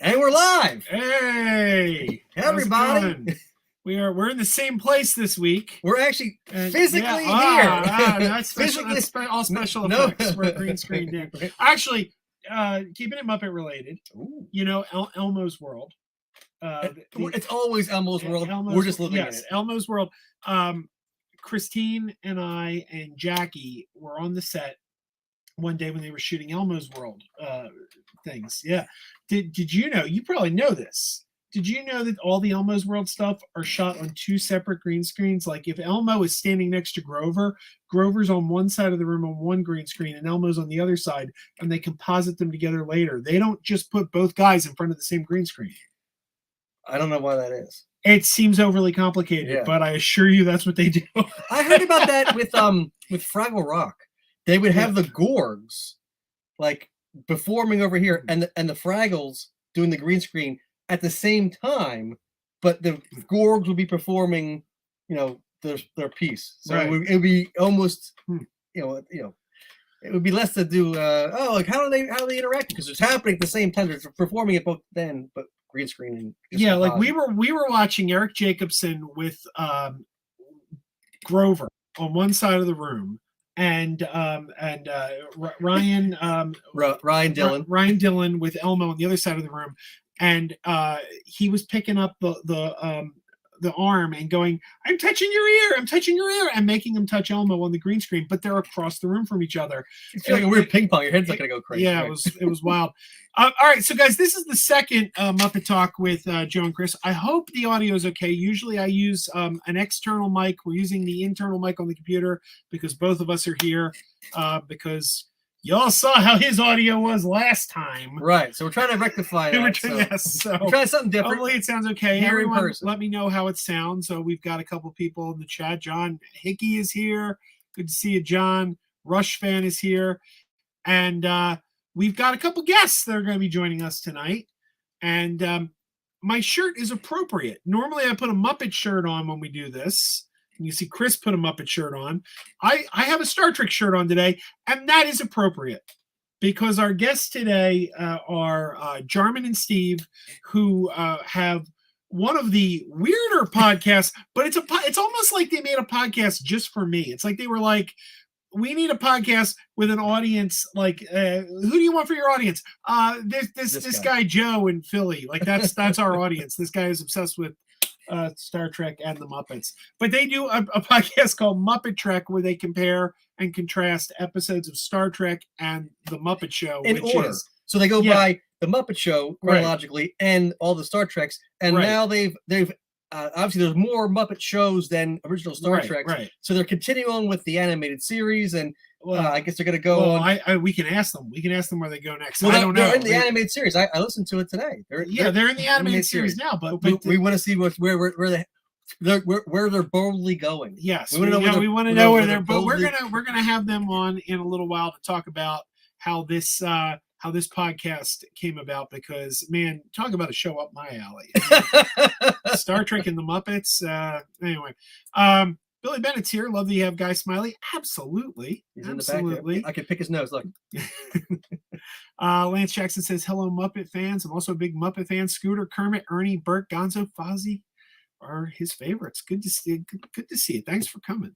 And we're live. Hey, everybody. We're in the same place this week. We're actually physically here. That's special. That's all special effects. We're green screened in. Actually, keeping it Muppet related. Ooh. You know, Elmo's World. It's always Elmo's World. We're just looking at it. Elmo's World. Christine and I and Jackie were on the set one day when they were shooting Elmo's World things. Yeah. Did you know? You probably know this. Did you know that all the Elmo's World stuff are shot on two separate green screens? Like if Elmo is standing next to Grover, Grover's on one side of the room on one green screen and Elmo's on the other side, and they composite them together later. They don't just put both guys in front of the same green screen. I don't know why that is. It seems overly complicated, but I assure you that's what they do. I heard about that with Fraggle Rock. They would have the Gorgs like performing over here and the Fraggles doing the green screen at the same time, but the Gorgs would be performing, their piece. So it would be almost, it would be less to do. How do they interact? Because it's happening at the same time. They're performing it both then, but green screen. Yeah, like we were watching Eric Jacobson with Grover on one side of the room. And Ryan Dillon with Elmo on the other side of the room, and he was picking up the arm and going, I'm touching your ear, and making him touch Elmo on the green screen, but they're across the room from each other. It's like a weird ping pong. Your head's not gonna go crazy. Yeah, it was wild. All right, so guys, this is the second Muppet Talk with Joe and Chris. I hope the audio is okay. Usually I use an external mic. We're using the internal mic on the computer because both of us are here because y'all saw how his audio was last time. Right, so we're trying to rectify that. We're trying something different. Hopefully it sounds okay. Here Everyone, in person. Let me know how it sounds. So we've got a couple people in the chat. John Hickey is here. Good to see you, John. Rush fan is here. And we've got a couple guests that are going to be joining us tonight. And my shirt is appropriate. Normally I put a Muppet shirt on when we do this. And you see Chris put a Muppet shirt on. I have a Star Trek shirt on today, and that is appropriate because our guests today are Jarman and Steve, who have one of the weirder podcasts, but it's almost like they made a podcast just for me. It's like they were like, we need a podcast with an audience. Like, who do you want for your audience? This guy Joe in Philly. Like that's our audience. This guy is obsessed with Star Trek and the Muppets. But they do a podcast called Muppetrek where they compare and contrast episodes of Star Trek and the Muppet Show in order. So they go by the Muppet Show chronologically and all the Star Treks, and now they've obviously there's more Muppet shows than original Star Trek. Right. So they're continuing on with the animated series, and I guess they're going to go on. We can ask them. We can ask them where they go next. Well, I don't know. They're in the animated series. I listened to it today. They're in the animated series now. But we want to see where they're boldly going. Yes, we want to know where they're. But we're gonna have them on in a little while to talk about how this podcast came about, because man, talk about a show up my alley. Star Trek and the Muppets. Anyway, Billy Bennett's here. Love that you have Guy Smiley. Absolutely. He's absolutely. In the back. I can pick his nose. Look. Lance Jackson says, hello, Muppet fans. I'm also a big Muppet fan. Scooter, Kermit, Ernie, Bert, Gonzo, Fozzie are his favorites. Good to see you. Thanks for coming.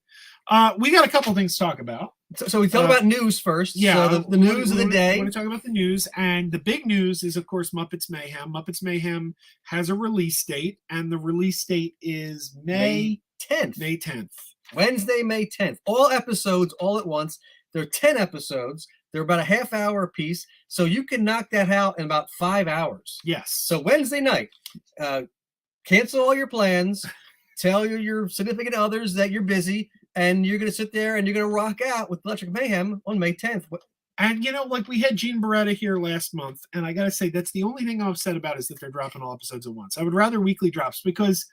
We got a couple things to talk about. So we talk about news first. Yeah, so the news of the day. We want to talk about the news, and the big news is, of course, Muppets Mayhem. Muppets Mayhem has a release date, and the release date is May 10th. May 10th. Wednesday, May 10th. All episodes, all at once. There are 10 episodes. They're about a half hour a piece, so you can knock that out in about 5 hours. Yes. So Wednesday night, cancel all your plans. Tell your significant others that you're busy, and you're going to sit there and you're going to rock out with Electric Mayhem on May 10th. And, like we had Gene Beretta here last month, and I got to say, that's the only thing I'm upset about is that they're dropping all episodes at once. I would rather weekly drops, because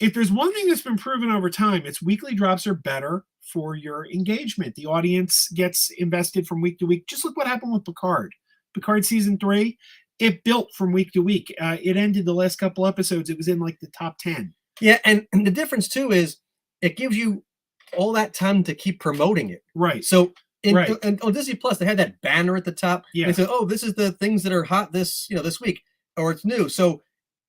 if there's one thing that's been proven over time, it's weekly drops are better for your engagement. The audience gets invested from week to week. Just look what happened with Picard. Picard season 3, it built from week to week. It ended the last couple episodes. It was in like the top 10. Yeah, and the difference too is it gives you all that time to keep promoting it. Right. So and on Disney Plus, they had that banner at the top. Yeah. They said, "Oh, this is the things that are hot this week." or it's new. So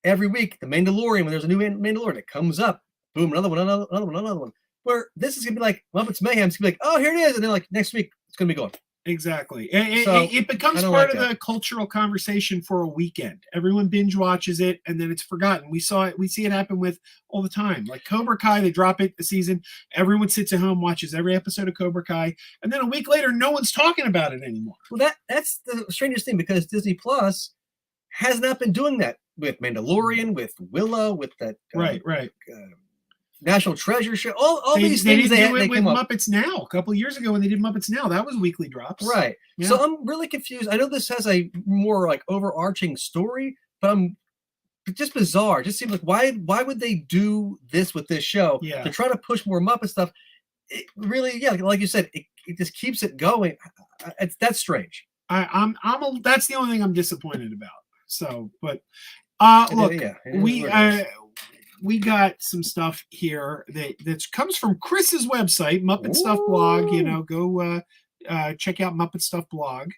every week, the Mandalorian, when there's a new Mandalorian, it comes up. Boom, another one. Where this is gonna be like Muppets Mayhem. It's gonna be like, oh, here it is, and then like next week it's gonna be gone. Exactly. It becomes part of the cultural conversation for a weekend. Everyone binge watches it, and then it's forgotten. We see it happen with all the time. Like Cobra Kai, they drop it the season. Everyone sits at home, watches every episode of Cobra Kai, and then a week later, no one's talking about it anymore. Well, that's the strangest thing, because Disney Plus has not been doing that with Mandalorian, with Willow, with that right. National Treasure show, all these they things didn't do it with Muppets Now. A couple of years ago when they did Muppets Now, that was weekly drops. Right. Yeah. So I'm really confused. I know this has a more like overarching story, but I'm just bizarre. It just seems like why would they do this with this show to try to push more Muppet stuff? It really, like you said, it just keeps it going. That's strange. That's the only thing I'm disappointed about. So, but look, we got some stuff here that comes from Chris's website, Muppet Stuff Blog. Go check out Muppet Stuff Blog,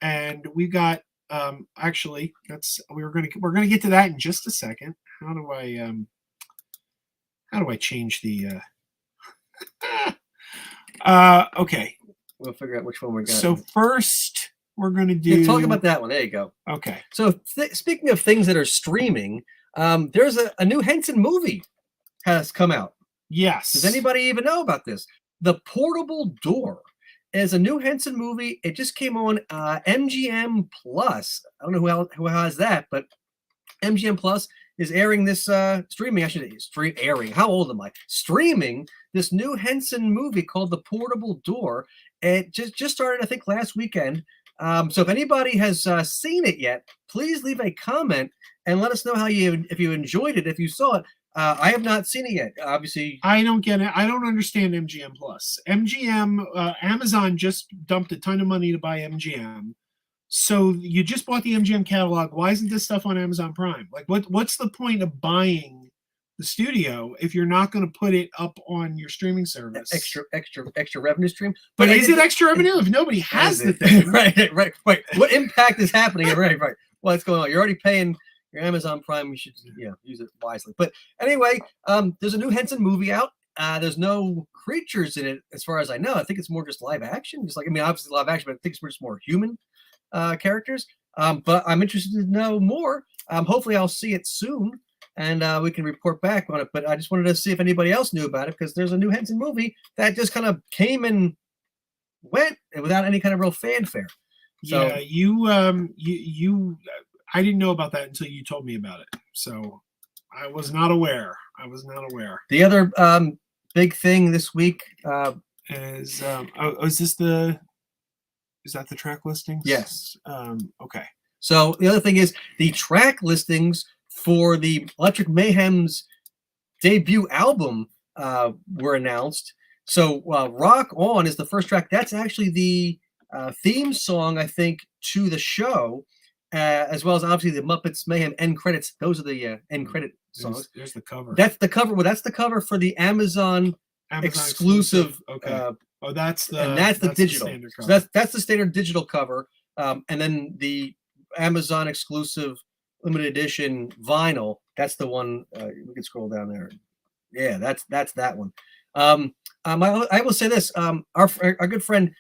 and we got actually we're gonna get to that in just a second. How do I change the? Okay, we'll figure out which one we got. So first, we're gonna do talk about that one. There you go. Okay. So speaking of things that are streaming. There's a new Henson movie has come out. Yes. Does anybody even know about this? The Portable Door is a new Henson movie. It just came on MGM Plus. I don't know who has that, but MGM Plus is airing this streaming. How old am I? Streaming this new Henson movie called The Portable Door. It just started, I think, last weekend. So if anybody has seen it yet, please leave a comment and let us know if you enjoyed it, if you saw it. I have not seen it yet. Obviously, I don't get it. I don't understand MGM Plus. Amazon just dumped a ton of money to buy MGM. So you just bought the MGM catalog. Why isn't this stuff on Amazon Prime? Like, what's the point of buying the studio if you're not going to put it up on your streaming service? Extra revenue stream. But is it extra revenue if nobody has the thing? Right. What impact is happening? Right. What's going on? You're already paying your Amazon Prime. You should use it wisely. But anyway, there's a new Henson movie out. There's no creatures in it as far as I know. I think it's more just live action. Obviously live action, but I think it's just more human characters. But I'm interested to know more. Hopefully I'll see it soon. And we can report back on it. But I just wanted to see if anybody else knew about it, because there's a new Henson movie that just kind of came and went without any kind of real fanfare. So, I didn't know about that until you told me about it. So I was not aware. The other big thing this week is is that the track listings? Yes. Okay. So the other thing is the track listings for the Electric Mayhem's debut album were announced. So Rock On is the first track. That's actually the theme song, I think, to the show, as well as obviously the Muppets Mayhem end credits. Those are the end credit songs. There's the cover. That's the cover. Well, that's the cover for the Amazon exclusive. Okay. That's the digital. So that's the standard digital cover, and then the Amazon exclusive limited edition vinyl. That's the one. We can scroll down there. Yeah, that's that one. I will say this. Our good friend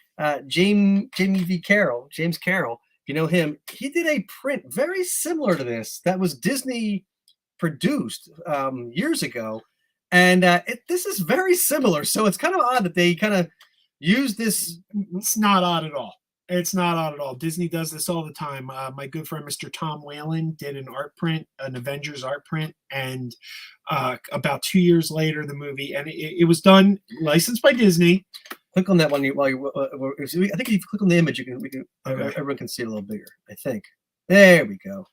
James Carroll, if you know him, he did a print very similar to this that was Disney produced years ago, and this is very similar. So it's kind of odd that they kind of use this. It's not odd at all. It's not odd at all. Disney does this all the time. My good friend, Mr. Tom Whalen, did an Avengers art print, and about 2 years later, the movie, and it was done, licensed by Disney. Click on that one while you. I think if you click on the image, everyone can see it a little bigger. I think. There we go.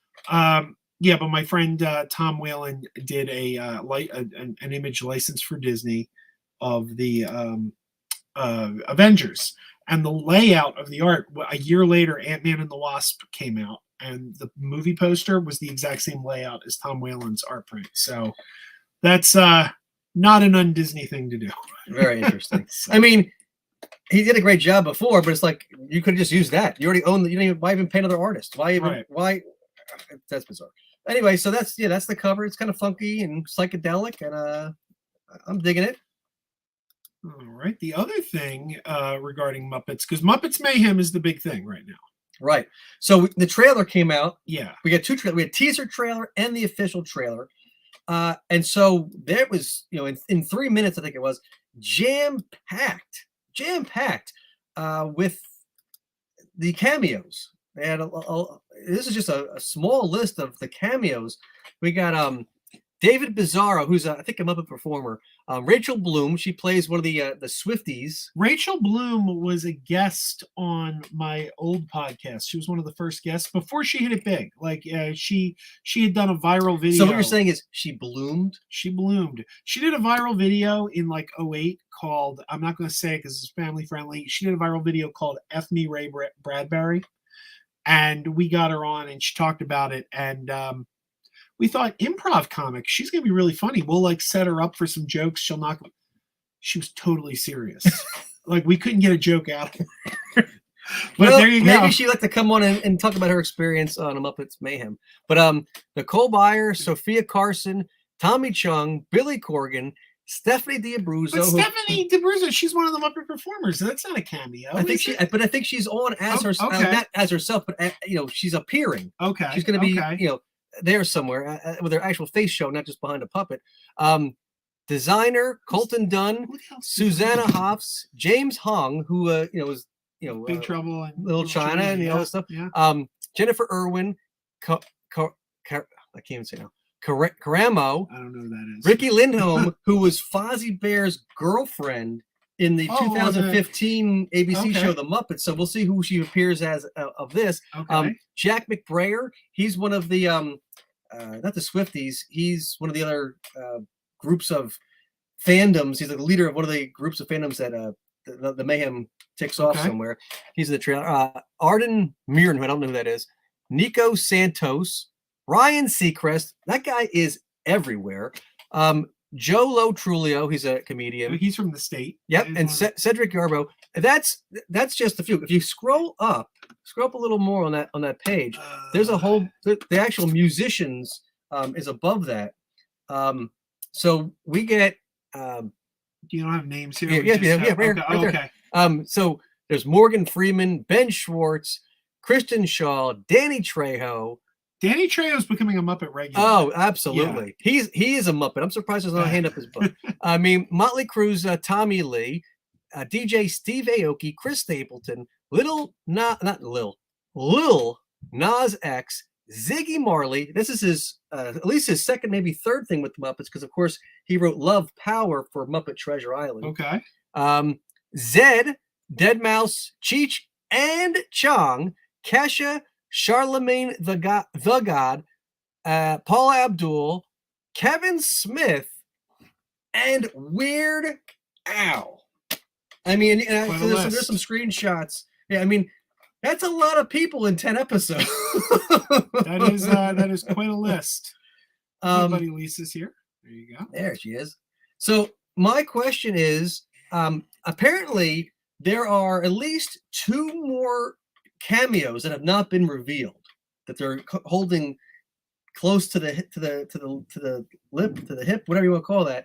Yeah, but my friend Tom Whalen did an image license for Disney of the Avengers. And the layout of the art, a year later, Ant-Man and the Wasp came out, and the movie poster was the exact same layout as Tom Whalen's art print. So that's not an un-Disney thing to do. Very interesting. I mean, he did a great job before, but it's like you could have just used that. You already own. You don't even. Why even pay another artist? Why even? Right. Why? That's bizarre. Anyway, so that's the cover. It's kind of funky and psychedelic, and I'm digging it. All right. The other thing regarding Muppets, because Muppets Mayhem is the big thing right now. Right. So the trailer came out. Yeah. We got two trailers. We had teaser trailer and the official trailer. And so there was, in 3 minutes, I think it was, jam-packed with the cameos. They had this is just a small list of the cameos. We got David Bizarro, who's I think a Muppet performer. Rachel Bloom, she plays one of the Swifties. Rachel Bloom was a guest on my old podcast. She was one of the first guests before she hit it big. Like she had done a viral video. So what you're saying is she bloomed? She bloomed. She did a viral video in like 2008 called, I'm not going to say it because it's family friendly. She did a viral video called F Me Ray Bradbury. And we got her on and she talked about it. And we thought improv comic, she's going to be really funny. We'll like set her up for some jokes. She was totally serious. Like we couldn't get a joke out of her. But there you go. Maybe she'd like to come on and talk about her experience on Muppets Mayhem. But Nicole Byer, Sophia Carson, Tommy Chung, Billy Corgan, Stephanie D'Abruzzo. But Stephanie D'Abruzzo, she's one of the Muppet performers. That's not a cameo. I think she's on as herself, not as herself, but she's appearing. Okay. She's going to be there somewhere with her actual face show, not just behind a puppet. Designer Colton Dunn, Susanna Hoffs, James Hong, who was Big Trouble and Little China and all that stuff. Yeah. Jennifer Irwin, I can't even say now. Caramo. I don't know who that is. Ricky Lindholm, who was Fozzie Bear's girlfriend in the 2015 ABC show The Muppets. So we'll see who she appears as of this. Okay. Jack McBrayer, he's one of the not the Swifties. He's one of the other groups of fandoms. He's the leader of one of the groups of fandoms that the Mayhem ticks off somewhere. He's in the trailer. Arden Mirren, I don't know who that is. Nico Santos, Ryan Seacrest. That guy is everywhere. Joe Lo Trulio, he's a comedian. He's from the state. Yep, and Cedric Garbo. That's just a few. If you scroll up a little more on that page, there's a whole the actual musicians is above that. So we get. You don't have names here. Okay. So there's Morgan Freeman, Ben Schwartz, Kristen Shaw, Danny Trejo. Danny Trejo's becoming a Muppet regular. Oh, absolutely. Yeah. He is a Muppet. I'm surprised there's not a hand up his butt. I mean, Motley Crue's Tommy Lee, DJ Steve Aoki, Chris Stapleton, Lil Nas X, Ziggy Marley. This is his at least his second, maybe third thing with the Muppets, because of course he wrote Love Power for Muppet Treasure Island. Okay. Zed, Deadmau5, Cheech, and Chong, Kesha, Charlemagne the God, Paula Abdul, Kevin Smith, and Weird Al. I mean, there's some screenshots. Yeah, I mean, that's a lot of people in 10 episodes. that is quite a list. Buddy Lisa's here. There you go. There she is. So my question is, apparently there are at least 2 more cameos that have not been revealed, that they're holding close to the hip, whatever you want to call that.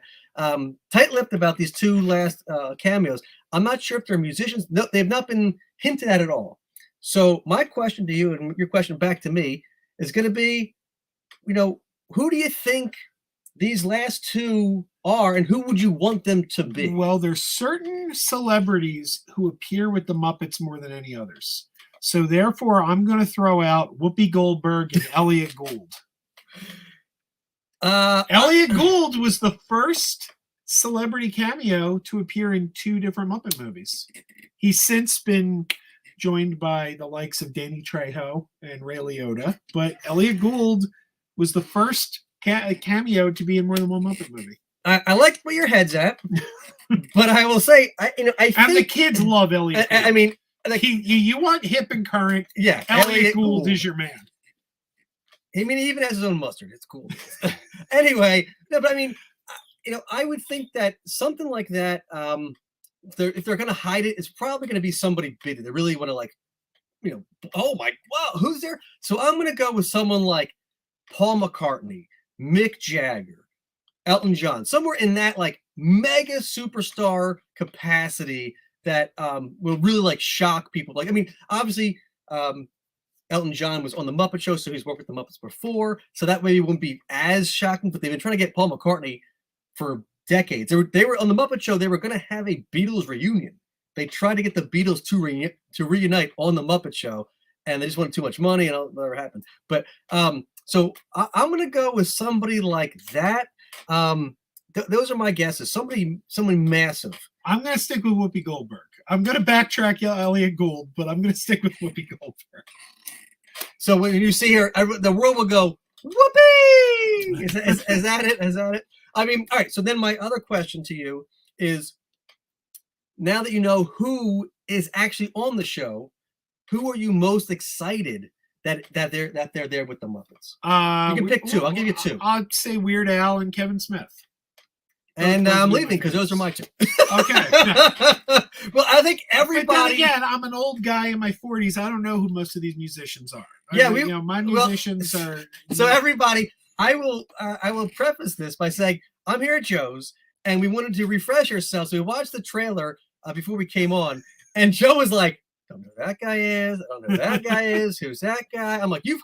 Tight-lipped about these 2 last cameos. I'm not sure if they're musicians. No, they've not been hinted at all. So my question to you, and your question back to me, is going to be, who do you think these last 2 are, and who would you want them to be? Well, there's certain celebrities who appear with the Muppets more than any others. So therefore, I'm going to throw out Whoopi Goldberg and Elliot Gould. Elliot Gould was the first celebrity cameo to appear in 2 different Muppet movies. He's since been joined by the likes of Danny Trejo and Ray Liotta, but Elliot Gould was the first cameo to be in more than one Muppet movie. I like where your head's at, but I will say, I think the kids love Elliot Gould. I mean, you want hip and current. Yeah, Elliot Gould is your man. I mean, he even has his own mustard. It's cool. Anyway, no, but I mean, I would think that something like that, if they're going to hide it, it's probably going to be somebody big. They really want to oh my, wow, who's there? So I'm going to go with someone like Paul McCartney, Mick Jagger, Elton John, somewhere in that like mega superstar capacity that will really like shock people. Like, I mean, obviously, Elton John was on the Muppet Show, so he's worked with the Muppets before, so that way it wouldn't be as shocking. But they've been trying to get Paul McCartney for decades. They were on the Muppet Show. They were going to have a Beatles reunion. They tried to get the Beatles to reunite on the Muppet Show, and they just wanted too much money, and it never happened. But so I'm going to go with somebody like that. Those are my guesses. Somebody massive. I'm going to stick with Whoopi Goldberg. I'm going to backtrack Elliot Gould, but I'm going to stick with Whoopi Goldberg. So when you see her, the world will go, whoopee! Is that it? Is that it? I mean, all right. So then my other question to you is, now that you know who is actually on the show, who are you most excited that they're there with the Muppets? You can pick two. I'll give you two. I'll say Weird Al and Kevin Smith. And I'm leaving because those are my two. Okay. Well, I think everybody. But then again, I'm an old guy in my 40s. I don't know who most of these musicians are. My musicians are. So everybody, I will preface this by saying I'm here at Joe's, and we wanted to refresh ourselves. So we watched the trailer before we came on, and Joe was like, "I don't know who that guy is. I don't know who that guy is. Who's that guy?" I'm like, "You've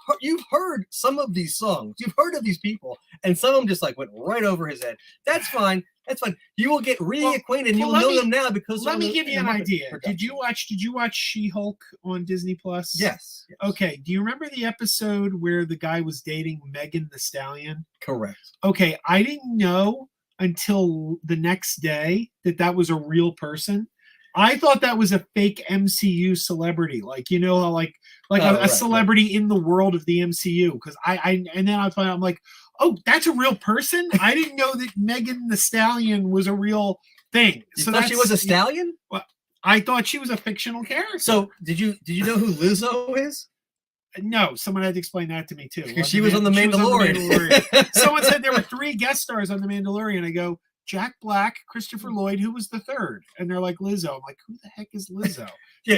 heard some of these songs. You've heard of these people." And some of them just like went right over his head. That's fine. That's fine. You will get reacquainted, and you'll know them now because. Let me give you an idea. Did you watch She-Hulk on Disney Plus? Yes. Okay. Do you remember the episode where the guy was dating Megan the Stallion? Correct. Okay, I didn't know until the next day that was a real person. I thought that was a fake MCU celebrity, like how a celebrity in the world of the MCU. Because and then I find I'm like, oh, that's a real person. I didn't know that Megan the Stallion was a real thing. You thought she was a stallion? Well, I thought she was a fictional character. So did you know who Lizzo is? No, someone had to explain that to me too. Because she was on The Mandalorian. Someone said there were 3 guest stars on The Mandalorian. I go, Jack Black, Christopher Lloyd, who was the third? And they're like, Lizzo. I'm like, who the heck is Lizzo? You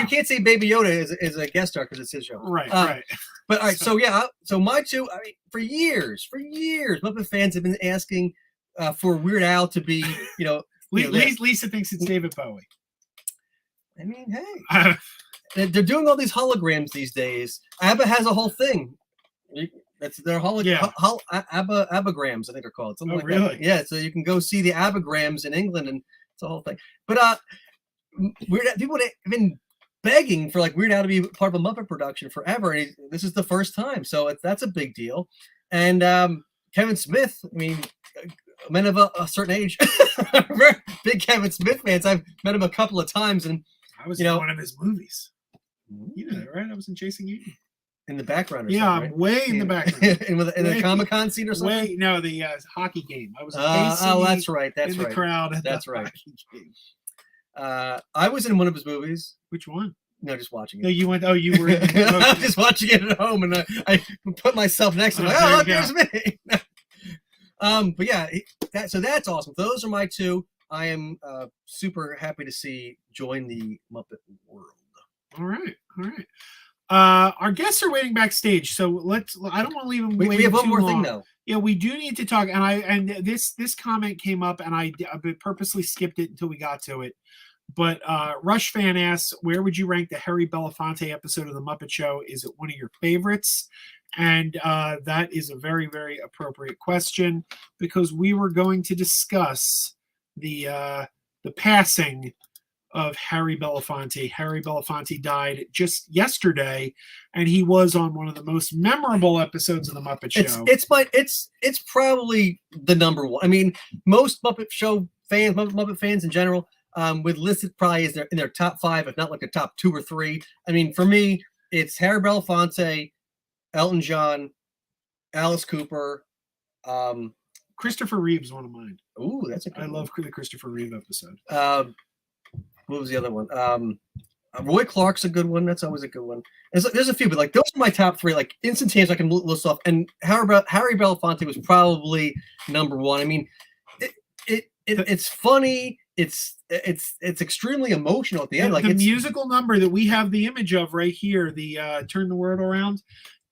can't say Baby Yoda is a guest star because it's his show. Right. But all right, so my two, I mean, for years, Muppet fans have been asking for Weird Al to be, Lisa thinks it's David Bowie. I mean, hey. They're doing all these holograms these days. ABBA has a whole thing. That's their ABBAgrams, I think they're called. Something like really? That. Yeah, so you can go see the ABBAgrams in England, and it's a whole thing. But people have been begging for like Weird Al to be part of a Muppet production forever, and this is the first time, so that's a big deal. And Kevin Smith, I mean, men of a certain age, big Kevin Smith fans. I've met him a couple of times, and I was in one of his movies. You know that, right? I was in Chasing Amy. In the background, right? Way in the background. in the Comic-Con scene or something? The hockey game. I was in that's right. The crowd. That's right. I was in one of his movies. Which one? No, just watching it. No, you went. Oh, you were. I was just watching it at home, and I put myself next to him. Like, there's me. But yeah, so that's awesome. Those are my two. I am super happy to see join the Muppet world. All right. Our guests are waiting backstage, so I don't want to leave them waiting. We have one more long. thing though. Yeah, we do need to talk, and this comment came up, and I purposely skipped it until we got to it. But Rush Fan asks, where would you rank the Harry Belafonte episode of The Muppet Show? Is it one of your favorites? And that is a very, very appropriate question, because we were going to discuss the passing of Harry Belafonte. Harry Belafonte died just yesterday, and he was on one of the most memorable episodes of The Muppet Show. It's probably the number one. I mean, most Muppet Show fans, Muppet fans in general, would list it probably as in their top 5, if not like the top 2 or 3. I mean, for me, it's Harry Belafonte, Elton John, Alice Cooper, Christopher Reeve is one of mine. Ooh, that's a good I one. love the Christopher Reeve episode. What was the other one? Roy Clark's a good one. That's always a good one. There's a few, but like those are my top 3. Like instantaneous, I can list off. And Harry Belafonte was probably number 1. I mean, it's funny. It's it's extremely emotional at the end. Like the it's musical number that we have the image of right here, the Turn the World Around.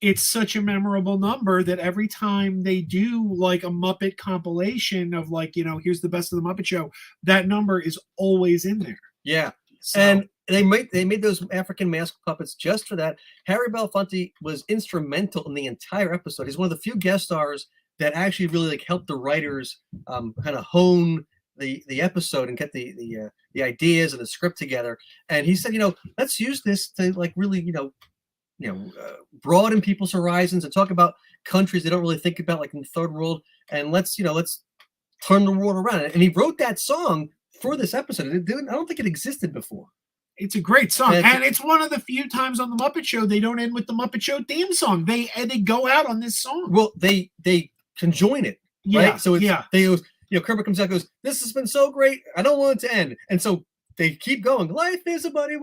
It's such a memorable number that every time they do like a Muppet compilation of like, here's the best of the Muppet Show, that number is always in there. Yeah. So, and they made those African mask puppets just for that. Harry Belafonte was instrumental in the entire episode. He's one of the few guest stars that actually really like helped the writers kind of hone the episode and get the ideas and the script together. And he said, let's use this to like really, broaden people's horizons and talk about countries they don't really think about, like in the third world. And let's turn the world around. And he wrote that song for this episode. I don't think it existed before. It's a great song, and it's one of the few times on the Muppet Show they don't end with the Muppet Show theme song. They go out on this song. Well, they can join it, right? So Kermit comes out and goes, "This has been so great. I don't want it to end." And so they keep going. Life is a buddy.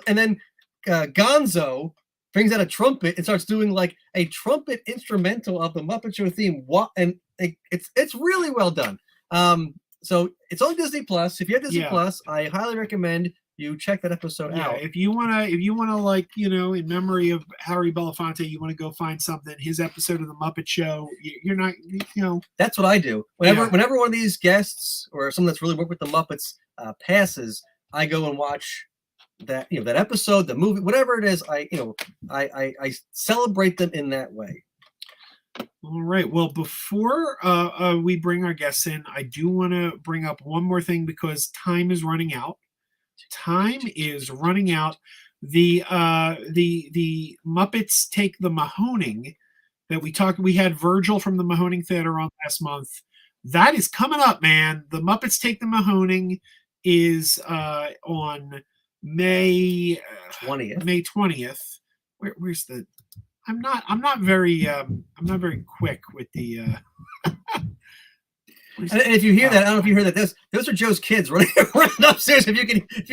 And then Gonzo brings out a trumpet and starts doing like a trumpet instrumental of the Muppet Show theme. And it's really well done. So it's on Disney Plus. If you have Disney Plus, I highly recommend you check that episode out. If you wanna like, in memory of Harry Belafonte, you want to go find something, his episode of the Muppet Show, you're not, That's what I do. Whenever one of these guests or someone that's really worked with the Muppets passes, I go and watch that that episode, the movie, whatever it is. I celebrate them in that way. All right. Well, before we bring our guests in, I do want to bring up one more thing because time is running out. The Muppets Take the Mahoning that we had Virgil from the Mahoning Theater on last month. That is coming up, man. The Muppets Take the Mahoning is on May 20th. May 20th. Where's the? I'm not very quick with the. And if you hear that, I don't know if you heard that. Those are Joe's kids running upstairs. If you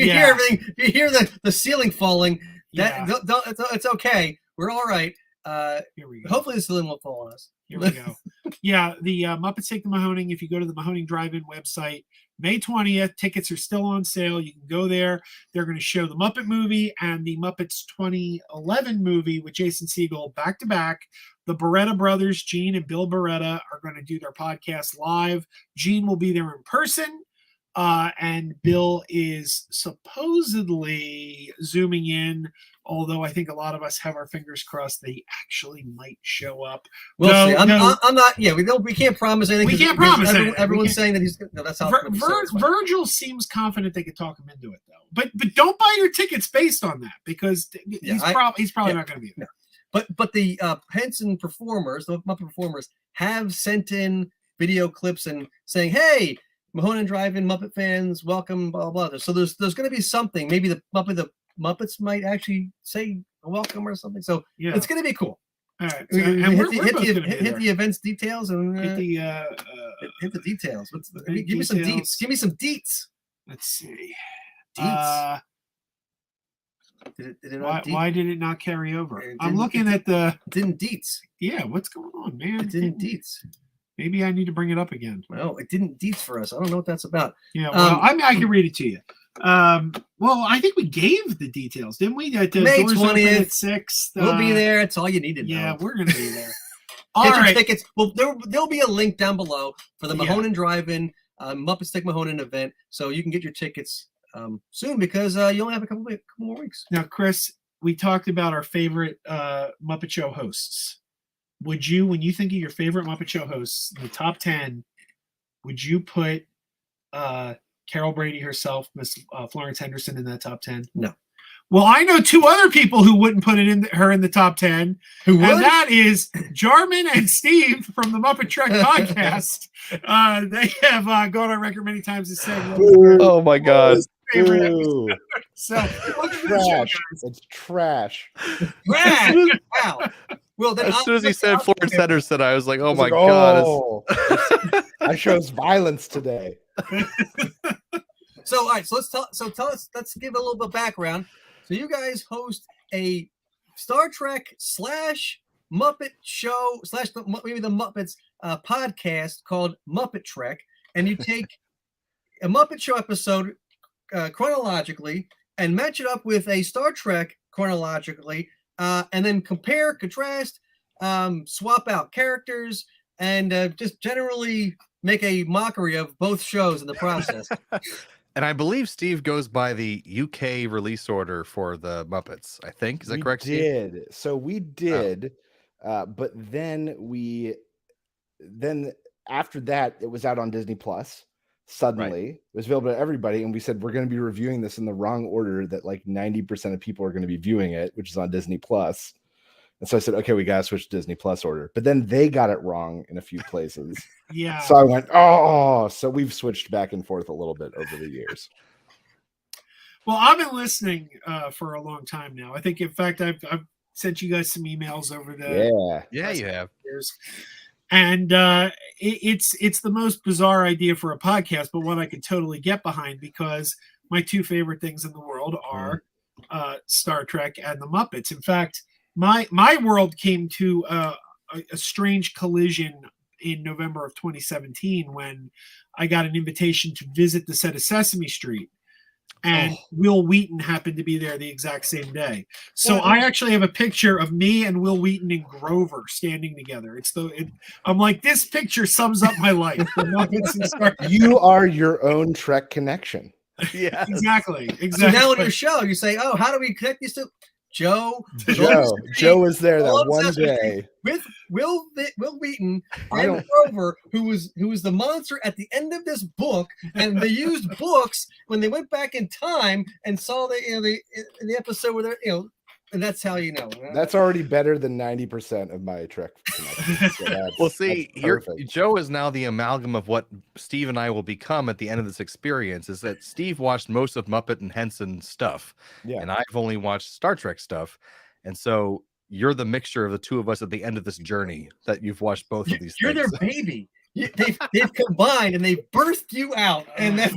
hear everything, if you hear the ceiling falling, it's okay. We're all right. Here we go. Hopefully the ceiling won't fall on us. Here we go. Yeah, the Muppets Take the Mahoning. If you go to the Mahoning Drive-In website, May 20th, tickets are still on sale. You can go there. They're going to show the Muppet movie and the Muppets 2011 movie with Jason Segel back to back. The Barretta brothers, Gene and Bill Barretta, are going to do their podcast live. Gene will be there in person, and Bill is supposedly zooming in, although I think a lot of us have our fingers crossed they actually might show up. We'll see. I'm not. Yeah, we can't promise anything. We can't promise anything. Everyone's saying that he's. No, that's how. Virgil seems confident they could talk him into it, though. But don't buy your tickets based on that because he's probably not going to be there. No. But the Henson performers, the Muppet performers, have sent in video clips and saying, "Hey, Mahoning Drive-In Muppet fans, welcome." Blah blah. So there's going to be something. Maybe the Muppets might actually say welcome or something. So it's going to be cool. All right. Hit the events details and hit the details. Give me some deets. Give me some deets. Let's see. Deets. Why did it not carry over? I'm looking at the. Didn't deets. Yeah, what's going on, man? It didn't deets. Maybe I need to bring it up again. Well, it didn't deets for us. I don't know what that's about. Yeah, well, I can read it to you. Well, I think we gave the details, didn't we? May 20th at 6. We'll be there. That's all you need to know. Yeah, we're going to be there. Get your tickets. Well, there'll be a link down below for the Mahoning Drive-In Muppets Take Mahoning event, so you can get your tickets soon because you only have a couple more weeks. Now, Chris, we talked about our favorite Muppet Show hosts. Would you, when you think of your favorite Muppet Show hosts, in the top 10, would you put Carol Brady herself, Miss Florence Henderson, in that top 10? No. Well, I know two other people who wouldn't put her in the top 10. Who would? And that is Jarman and Steve from the Muppetrek Podcast. They have gone on record many times as saying, "Oh my God, favorite episode." So trash! It's trash. Trash! Wow. Well, then as soon as he said Florence Henderson, I was like, "Oh my God!" I chose violence today. So, all right. So tell us. Let's give a little bit of background. So, you guys host a Star Trek / Muppet Show / maybe the Muppets podcast called Muppetrek, and you take a Muppet Show episode chronologically and match it up with a Star Trek chronologically, and then compare, contrast, swap out characters, and just generally make a mockery of both shows in the process. And I believe Steve goes by the UK release order for the Muppets. I think, is that correct? We did. So we did, but then after that, it was out on Disney Plus. Suddenly, it was available to everybody, and we said we're going to be reviewing this in the wrong order that like 90% of people are going to be viewing it, which is on Disney Plus. And so I said, okay, we got to switch to Disney Plus order. But then they got it wrong in a few places. Yeah. So I went, oh, so we've switched back and forth a little bit over the years. Well, I've been listening for a long time now. I think, in fact, I've sent you guys some emails over the Yeah, you have. years. And it's the most bizarre idea for a podcast, but one I could totally get behind, because my two favorite things in the world are Star Trek and the Muppets. In fact, my world came to a strange collision in November of 2017 when I got an invitation to visit the set of Sesame Street. And Will Wheaton happened to be there the exact same day. So I actually have a picture of me and Will Wheaton and Grover standing together. I'm like, this picture sums up my life. The Muppets and Star Trek. You are your own Trek connection. Yeah, exactly. So now on your show, you say, "Oh, how do we connect these two?" Joe was there that one day with Will Wheaton and Grover, who was the monster at the end of this book, and they used books when they went back in time and saw the episode where they're and that's how you know. That's already better than 90% of my Trek connections. So well, see, Joe is now the amalgam of what Steve and I will become at the end of this experience. Is that Steve watched most of Muppet and Henson stuff, and I've only watched Star Trek stuff, and so you're the mixture of the two of us at the end of this journey that you've watched both of these. You're things. their baby. They've combined and they've birthed you out, and that's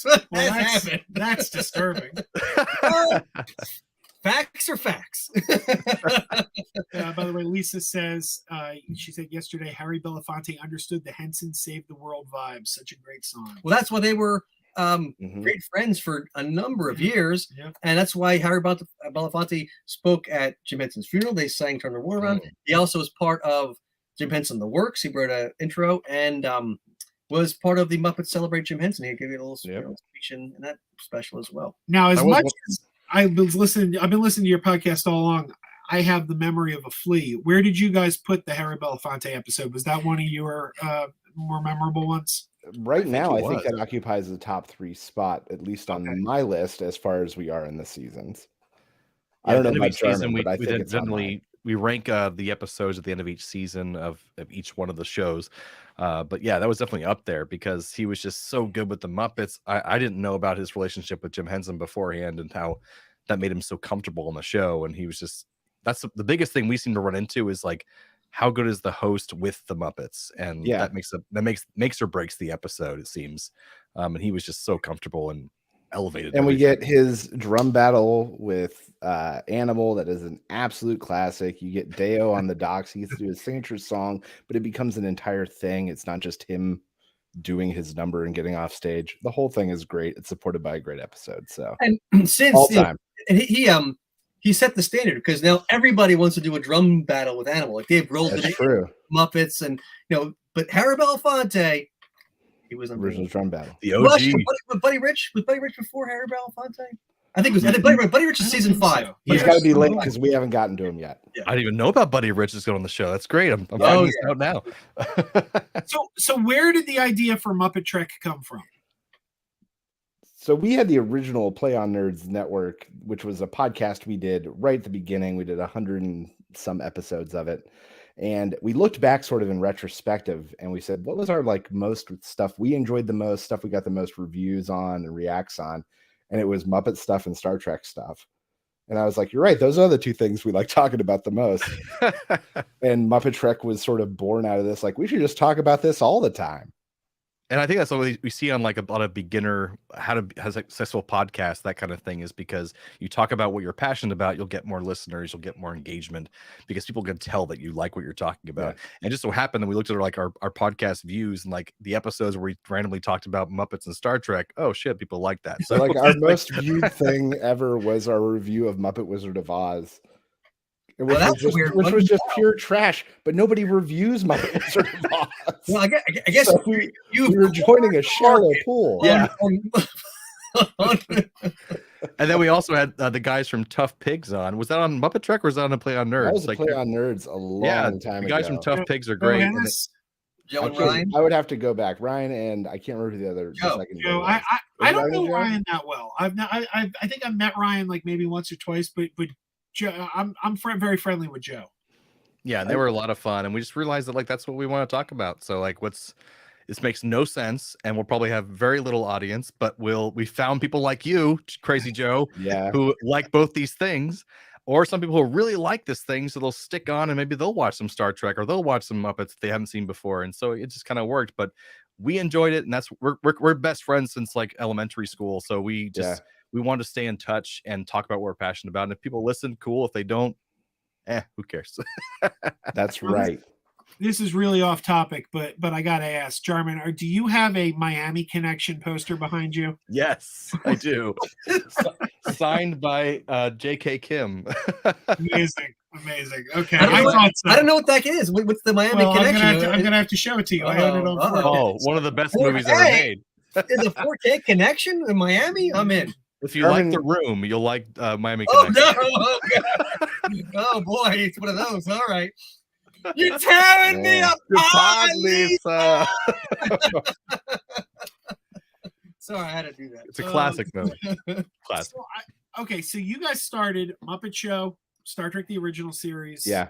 what happened. That's disturbing. Facts are facts. By the way, Lisa says, she said yesterday, Harry Belafonte understood the Henson Save the World vibe. Such a great song. Well, that's why they were great friends for a number of years. Yeah. And that's why Harry Belafonte spoke at Jim Henson's funeral. They sang Turn the World Around. He also was part of Jim Henson The Works. He wrote an intro and was part of the Muppets Celebrate Jim Henson. He gave you a little speech in that special as well. Now, as much as I've been listening to your podcast all along, I have the memory of a flea. Where did you guys put the Harry Belafonte episode? Was that one of your more memorable ones? Right now, I think that occupies the top 3 spot, at least on my list, as far as we are in the seasons. I don't know about Jarman, but I think it's generally we rank the episodes at the end of each season of each one of the shows. But yeah, that was definitely up there because he was just so good with the Muppets. I didn't know about his relationship with Jim Henson beforehand and how that made him so comfortable on the show. And he was just, that's the biggest thing we seem to run into is like, how good is the host with the Muppets? And that makes or breaks the episode, it seems. And he was just so comfortable and elevated. And we get his drum battle with Animal. That is an absolute classic. You get Deo on the docks. He gets to do his signature song, but it becomes an entire thing. It's not just him doing his number and getting off stage. The whole thing is great. It's supported by a great episode. So and since all time. And he set the standard because now everybody wants to do a drum battle with Animal. Like Dave Grohl did it, Muppets, and but Harry Belafonte, he was original drum battle. The OG. Was Buddy Rich before Harry Belafonte? I think Buddy Rich is season 5. He's got to be late because we haven't gotten to him yet. Yeah. I didn't even know about Buddy Rich is going on the show. That's great. I'm finding this out now. So where did the idea for Muppet Trek come from? So we had the original Play on Nerds Network, which was a podcast we did right at the beginning. We did 100 and some episodes of it. And we looked back sort of in retrospective and we said, what was our most stuff we enjoyed the most, stuff we got the most reviews on and reacts on? And it was Muppet stuff and Star Trek stuff. And I was like, you're right. Those are the two things we like talking about the most. And Muppet Trek was sort of born out of this. Like, we should just talk about this all the time. And I think that's what we see on like a lot of beginner how to have a successful podcast, that kind of thing, is because you talk about what you're passionate about, you'll get more listeners, you'll get more engagement because people can tell that you like what you're talking about. Yeah. And just so happened that we looked at like our podcast views and like the episodes where we randomly talked about Muppets and Star Trek. Oh shit, people like that. So like our most viewed thing ever was our review of Muppet Wizard of Oz. Which, that's was, weird. which was just pure trash, but nobody reviews Muppet Wizard of Oz. Well, I guess So we were joining a shallow pool. Yeah. And then we also had the guys from Tough Pigs on. Was that on Muppetrek or was that on a Play on Nerds? That was a Play on Nerds a long time the guys ago. from Tough Pigs are great. And Joe and Actually, Ryan. I would have to go back. Ryan and I can't remember the other. Joe. Joe, I don't know Ryan that well. I think I've met Ryan like maybe once or twice, but Joe, I'm very friendly with Joe. Yeah, and they were a lot of fun, and we just realized that like that's what we want to talk about. So like, this makes no sense, and we'll probably have very little audience, but we found people like you, Krazy Joe, Yeah. who like both these things, or some people who really like this thing, so they'll stick on and maybe they'll watch some Star Trek or they'll watch some Muppets that they haven't seen before, and so it just kind of worked. But we enjoyed it, and that's we're best friends since like elementary school, so we just. Yeah. We want to stay in touch and talk about what we're passionate about. And if people listen, cool. If they don't, who cares? That's right. This is really off topic, but I gotta ask, Jarman, do you have a Miami Connection poster behind you? Yes, I do. Signed by J.K. Kim. Amazing. Okay, I thought so. don't know what that is. What's the Miami Connection? I'm gonna have to show it to you. I own it on 4K. Oh, one of the best movies ever made. Is a 4K Connection in Miami? I'm in. If you like The Room, you'll like Miami Oh Connection. no! Oh, oh boy, it's one of those. All right, you're tearing me apart, Lisa. Sorry, I had to do that. It's a classic movie. Classic. So, so you guys started Muppet Show, Star Trek the Original Series. Yeah.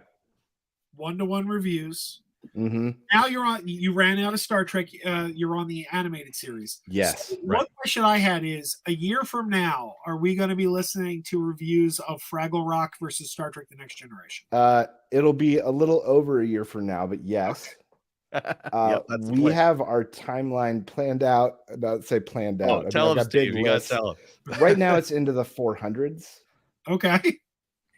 1-to-1 reviews. Mm-hmm. Now you ran out of Star Trek. You're on the animated series. Yes. So one question I had is, a year from now, are we going to be listening to reviews of Fraggle Rock versus Star Trek The Next Generation? It'll be a little over a year from now, but yes. We have our timeline planned out. Not say planned out. Tell them, Steve. You got to tell them. Right now, it's into the 400s. Okay.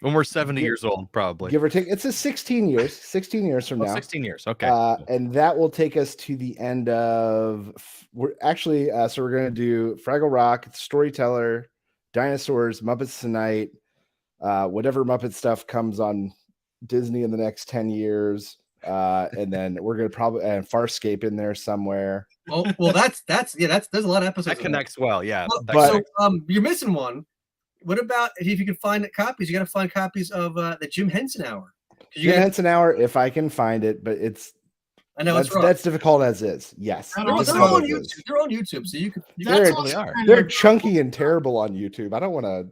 When we're 70 years old, probably. Give or take. It's 16 years. 16 years from now. 16 years. Okay. And that will take us to the end of. We're actually. So we're going to do Fraggle Rock, Storyteller, Dinosaurs, Muppets Tonight, whatever Muppet stuff comes on Disney in the next 10 years. And then we're going to probably and Farscape in there somewhere. Well, that's there's a lot of episodes. That connects well. Yeah. Well, so you're missing one. What about if you can find copies? You got to find copies of the Jim Henson Hour. Henson Hour, if I can find it, but it's. I know that's difficult as is. Yes, they're on YouTube. They're on YouTube, so you can. They're chunky and terrible on YouTube. I don't want to.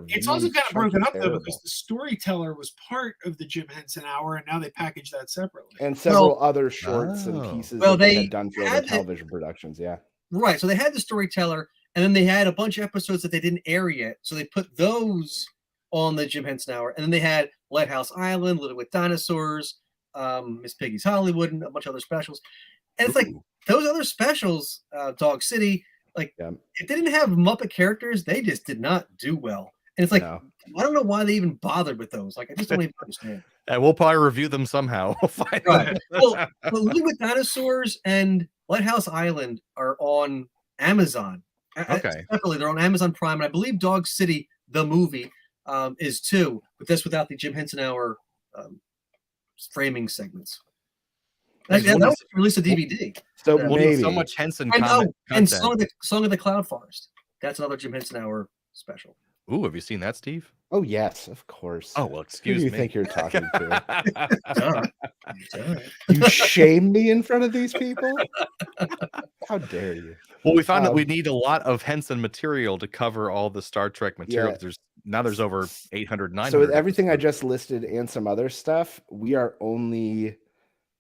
It's also kind of broken up though, because the Storyteller was part of the Jim Henson Hour, and now they package that separately. And several other shorts and pieces that they had done for other television productions. Yeah, right. So they had the Storyteller. And then they had a bunch of episodes that they didn't air yet. So they put those on the Jim Henson Hour. And then they had Lighthouse Island, Little with Dinosaurs, Miss Piggy's Hollywood, and a bunch of other specials. And it's like those other specials, Dog City, it didn't have Muppet characters. They just did not do well. And it's like, I don't know why they even bothered with those. Like, I just don't even understand. And we'll probably review them somehow. We'll find out. Well, Little with Dinosaurs and Lighthouse Island are on Amazon. Okay. Separately, they're on Amazon Prime, and I believe Dog City, the movie, is too, but that's without the Jim Henson Hour framing segments. That was released a DVD. So maybe so much Henson content. And Song of the Cloud Forest. That's another Jim Henson Hour special. Ooh, have you seen that, Steve? Oh yes, of course. Oh well, excuse me. Who do you think you're talking to? You shame me in front of these people? How dare you? Well, we found that we need a lot of Henson material to cover all the Star Trek material. Yeah. There's over 800, 900. So with everything I just listed and some other stuff, we're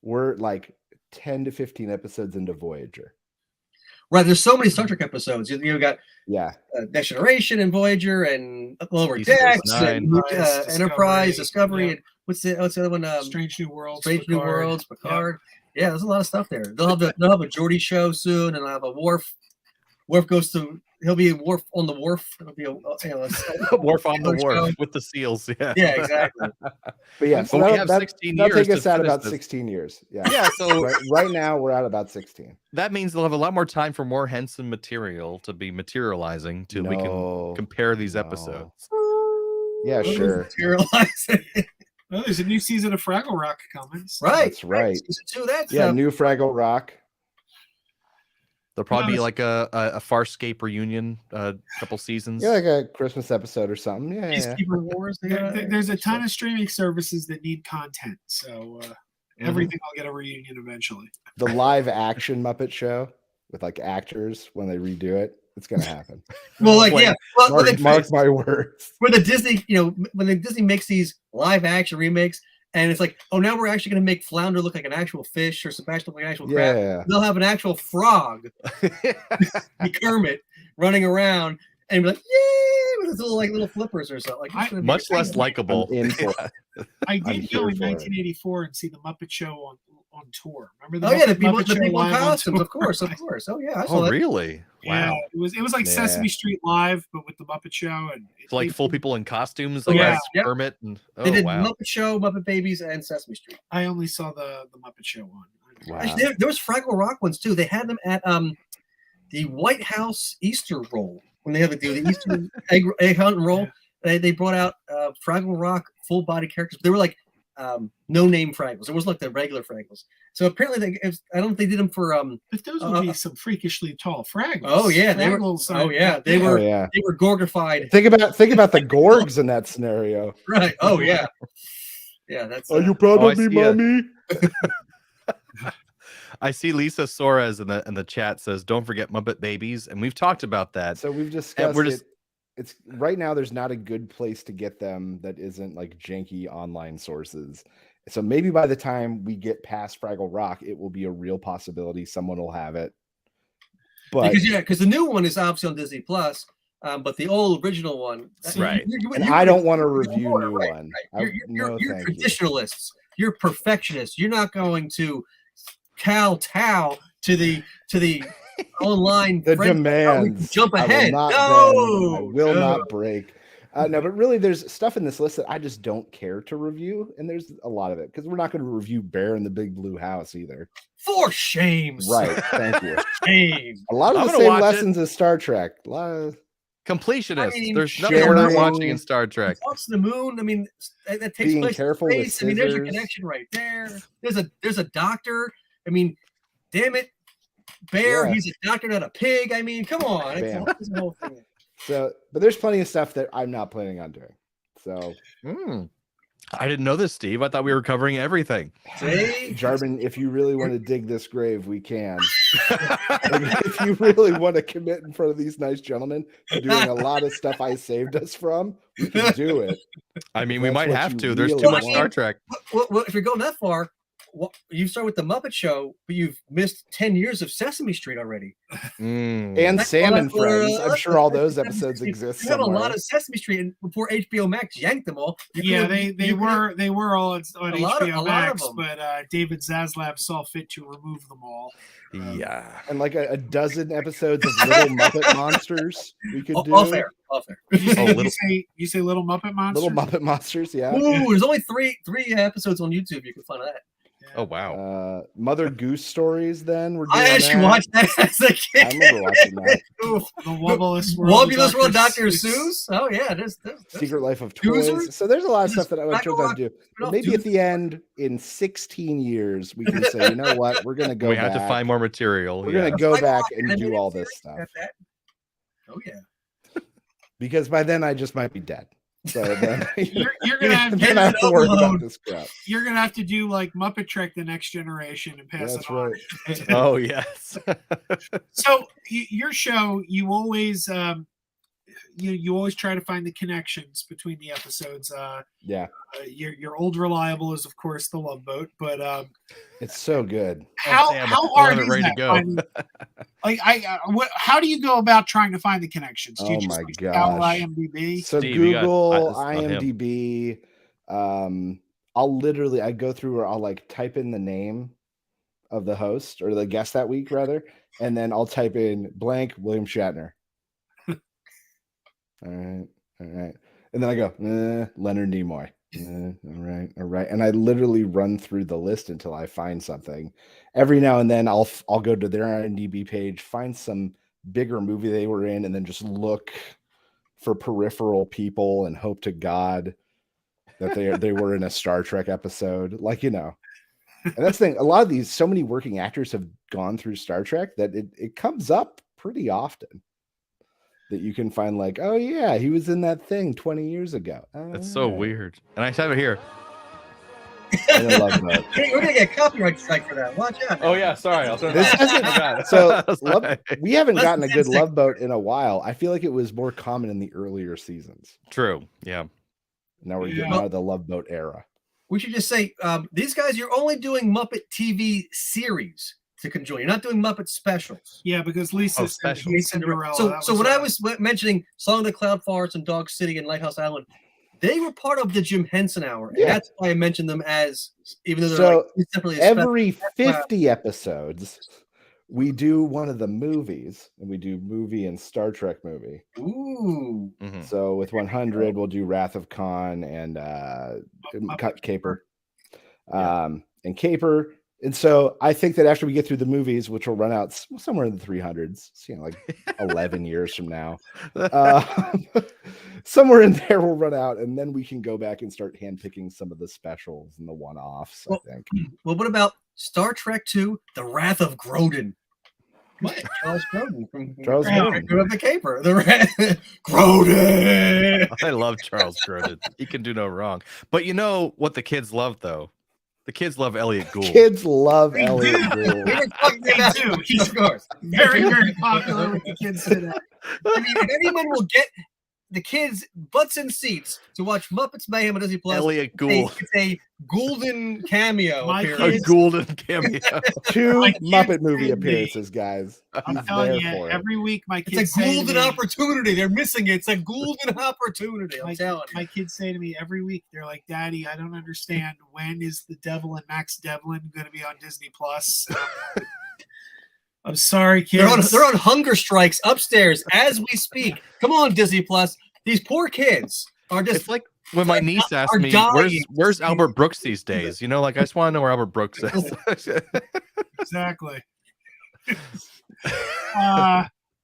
like 10 to 15 episodes into Voyager. Right, there's so many Star Trek episodes. You got Next Generation and Voyager and Lower Decks and Enterprise, Discovery, and what's the other one? Strange New Worlds, Picard. Yeah, there's a lot of stuff there. They'll have a Geordie show soon, and I'll have a Worf. He'll be a Worf on the wharf. It'll be a Wharf on the wharf show. with the seals. Yeah. Yeah, exactly. But yeah, so Well, we have 16 that'll years take us to out finish about this. 16 years. Yeah. Yeah, so Right now we're at about 16. that means they'll have a lot more time for more Henson material to be materializing till we can compare these episodes. Yeah, sure. Well, there's a new season of Fraggle Rock coming. So. Right. That's right. Season 2, that's Yeah, new Fraggle Rock. There'll probably be like a Farscape reunion, couple seasons. Yeah, like a Christmas episode or something. Yeah. Peacekeeper Wars. There's a ton of streaming services that need content, so everything will get a reunion eventually. The live action Muppet show with like actors when they redo it, it's gonna happen. Well, like yeah, well, mark my words. Where the Disney, when the Disney makes these live action remakes, and it's like, oh, now we're actually going to make Flounder look like an actual fish or Sebastian look like an actual crab. Yeah. They'll have an actual frog, be Kermit, running around and be like, yay, with his little flippers or something. Like much less likable. I did go in 1984 and see the Muppet Show on tour. Remember the people in costumes, of course. Oh yeah. Oh really? Yeah, Wow. It was like Sesame Street Live, but with the Muppet Show, and so like full people in costumes, like Kermit, and they did Muppet Show, Muppet Babies, and Sesame Street. I only saw the Muppet Show one. Wow. Actually, there was Fraggle Rock ones too. They had them at the White House Easter roll when they had the Easter egg hunt and roll. Yeah. They brought out Fraggle Rock full body characters. They were like no name Fraggles. It wasn't like the regular Fraggles. So apparently, I don't know if they did them for. But those would be some freakishly tall Fraggles. Oh yeah, they were Gorgified. Think about the Gorgs in that scenario. Right. Oh yeah. Yeah, that's. Are you proud of me, mommy? I see Lisa Suarez in the chat says, "Don't forget Muppet Babies," and we've talked about that. So we've discussed it. It's right now. There's not a good place to get them that isn't like janky online sources. So maybe by the time we get past Fraggle Rock, it will be a real possibility. Someone will have it. But because the new one is obviously on Disney Plus, but the old original one, right? And I don't want to review new one. Right. You're traditionalists. You're perfectionists. You're not going to kowtow to the online the demands. Jump ahead. I will not break. No, but really, there's stuff in this list that I just don't care to review, and there's a lot of it because we're not going to review Bear in the Big Blue House either. For shame, right? Thank you. Shame. A lot of the same lessons as Star Trek. A lot of completionists. There's nothing we're not watching in Star Trek. Walks to the moon. I mean, that takes being place careful in with space. I mean, there's your connection right there. There's a doctor. I mean, damn it, Bear. Yeah. He's a doctor, not a pig. I mean, come on. It's the whole thing. So, but there's plenty of stuff that I'm not planning on doing. So, I didn't know this, Steve. I thought we were covering everything. See? Jarman, if you really want to dig this grave, we can. If you really want to commit in front of these nice gentlemen to doing a lot of stuff I saved us from, we can do it. I mean, we might have to. There's too much Star Trek. Well, if you're going that far, you start with the Muppet Show, but you've missed 10 years of Sesame Street already. And Sam and Friends. I'm sure all those episodes exist. You have a lot of Sesame Street, and before HBO Max yanked them all. Yeah, they were all on HBO Max, but David Zaslav saw fit to remove them all. Yeah, and like a dozen episodes of Little Muppet Monsters we could do. Off air. You say Little Muppet Monsters? Little Muppet Monsters, yeah. Ooh, there's only three episodes on YouTube. You can find that. Oh wow! Mother Goose Stories. Then we're. I actually watched that as a kid. I remember watching that. The Wobulous World Dr. Seuss. Oh yeah, there's Secret Life of Toys. So there's a lot of stuff that I would try to do. But maybe at the end, in 16 years, we can say, you know what, we're going to go. We have to find more material. We're going to go back and do all this stuff. Oh yeah. Because by then I just might be dead. So then you're gonna have to worry about this crap. You're gonna have to do like Muppetrek The Next Generation and pass it on. Right. Oh yes. So your show, you always you always try to find the connections between the episodes. Your old reliable is of course The Love Boat, but it's so good. How hard is that? How do you go about trying to find the connections? Do you just IMDb? So Steve, Google, IMDb. I'll go through where I'll like type in the name of the host or the guest that week, rather, and then I'll type in blank William Shatner. All right, and then I go Leonard Nimoy. All right, and I literally run through the list until I find something. Every now and then, I'll go to their IMDb page, find some bigger movie they were in, and then just look for peripheral people and hope to God that they were in a Star Trek episode, like, you know. And that's the thing. A lot of these, so many working actors have gone through Star Trek that it comes up pretty often that you can find, like, oh yeah, he was in that thing 20 years ago. That's so weird. And I have it here. I love that. We're gonna get copyright strike for that. Watch out. Oh yeah, sorry. I'll turn This hasn't, so we haven't Less gotten a than good 10 Love Boat in a while. I feel like it was more common in the earlier seasons. True. Yeah. Now we're getting out of the Love Boat era. We should just say, these guys, you're only doing Muppet TV series to control. You're not doing Muppet specials. Yeah, because Lisa said Cinderella. So when I was mentioning Song of the Cloud Forest and Dog City and Lighthouse Island, they were part of the Jim Henson Hour. And that's why I mentioned them as, even though they're like separately. Every 50 episodes, we do one of the movies, and we do movie and Star Trek movie. Ooh. Mm-hmm. So with 100, we'll do Wrath of Khan and Caper. And Caper. And so I think that after we get through the movies, which will run out somewhere in the 300s, like 11 years from now, somewhere in there we'll run out, and then we can go back and start handpicking some of the specials and the one-offs, I think. Well, what about Star Trek II, The Wrath of Grodin? Charles Grodin from the Caper. Grodin! I love Charles Grodin. He can do no wrong. But you know what the kids love, though? The kids love Elliot Gould. Kids love Elliot Gould. He's very, very popular with the kids today. I mean, if anyone will get the kids butts in seats to watch Muppets Mayhem on Disney Plus, Elliot Gould. It's a golden cameo. A golden cameo. 2 Muppet movie appearances, guys. I'm telling you, every week my kids say golden opportunity. They're missing it. It's a golden opportunity. I'm telling you. My kids say to me every week, they're like, Daddy, I don't understand. When is The Devil and Max Devlin going to be on Disney Plus? I'm sorry, kids. They're on hunger strikes upstairs as we speak. Come on, Disney Plus. These poor kids are just. It's like when my niece asked me, "Where's Albert Brooks these days?" You know, like I just want to know where Albert Brooks is. Exactly.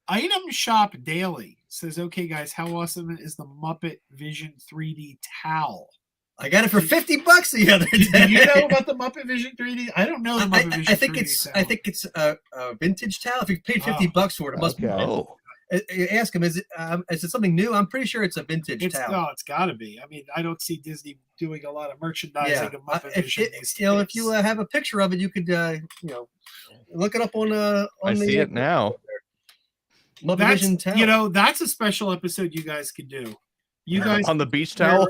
Item Shop Daily says, "Okay, guys, how awesome is the Muppet Vision 3D towel?" I got it for $50 the other day. Do you know about the Muppet Vision 3D? I don't know the Muppet Vision 3D. I think it's a vintage towel. If you paid $50 for it, it must be. Oh. Ask him, is it something new? I'm pretty sure it's a vintage towel. No, it's got to be. I mean, I don't see Disney doing a lot of merchandising of Muppet Vision. If you have a picture of it, you could look it up on I see it now. Muppet Vision towel. That's a special episode you guys could do. You guys on the beach towel.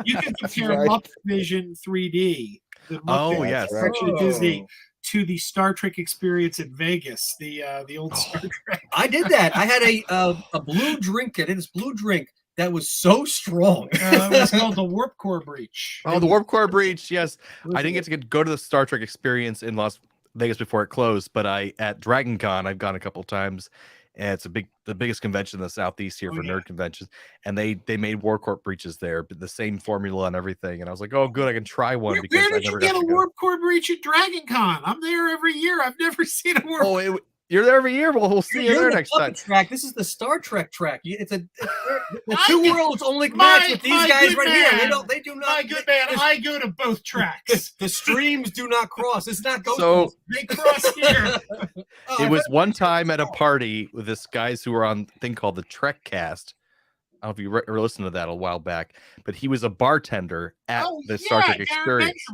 You can compare Muppet Vision 3D, the Muppet section of Disney, to the Star Trek experience in Vegas, the old Star Trek. I did that. I had a blue drink. I did this blue drink that was so strong. It was called the Warp Core Breach. Oh, the Warp Core Breach. Yes, I didn't get to go to the Star Trek experience in Las Vegas before it closed, but at Dragon Con I've gone a couple times. And it's the biggest convention in the Southeast here for nerd conventions. And they made Warp Core breaches there, but the same formula and everything. And I was like, oh, good, I can try one. Where did you get a Warp Core breach at Dragon Con? I'm there every year. I've never seen a Warp. You're there every year. Well, we'll see you there next time. Track. This is the Star Trek track. It's the two worlds only match with these guys right here. They do not. My good man, I go to both tracks. The streams do not cross. It's not Ghost. So they cross here. It was one time at a party with this guys who were on a thing called the Trek Cast. I don't know if you were listening to that a while back, but he was a bartender at the Star Trek experience.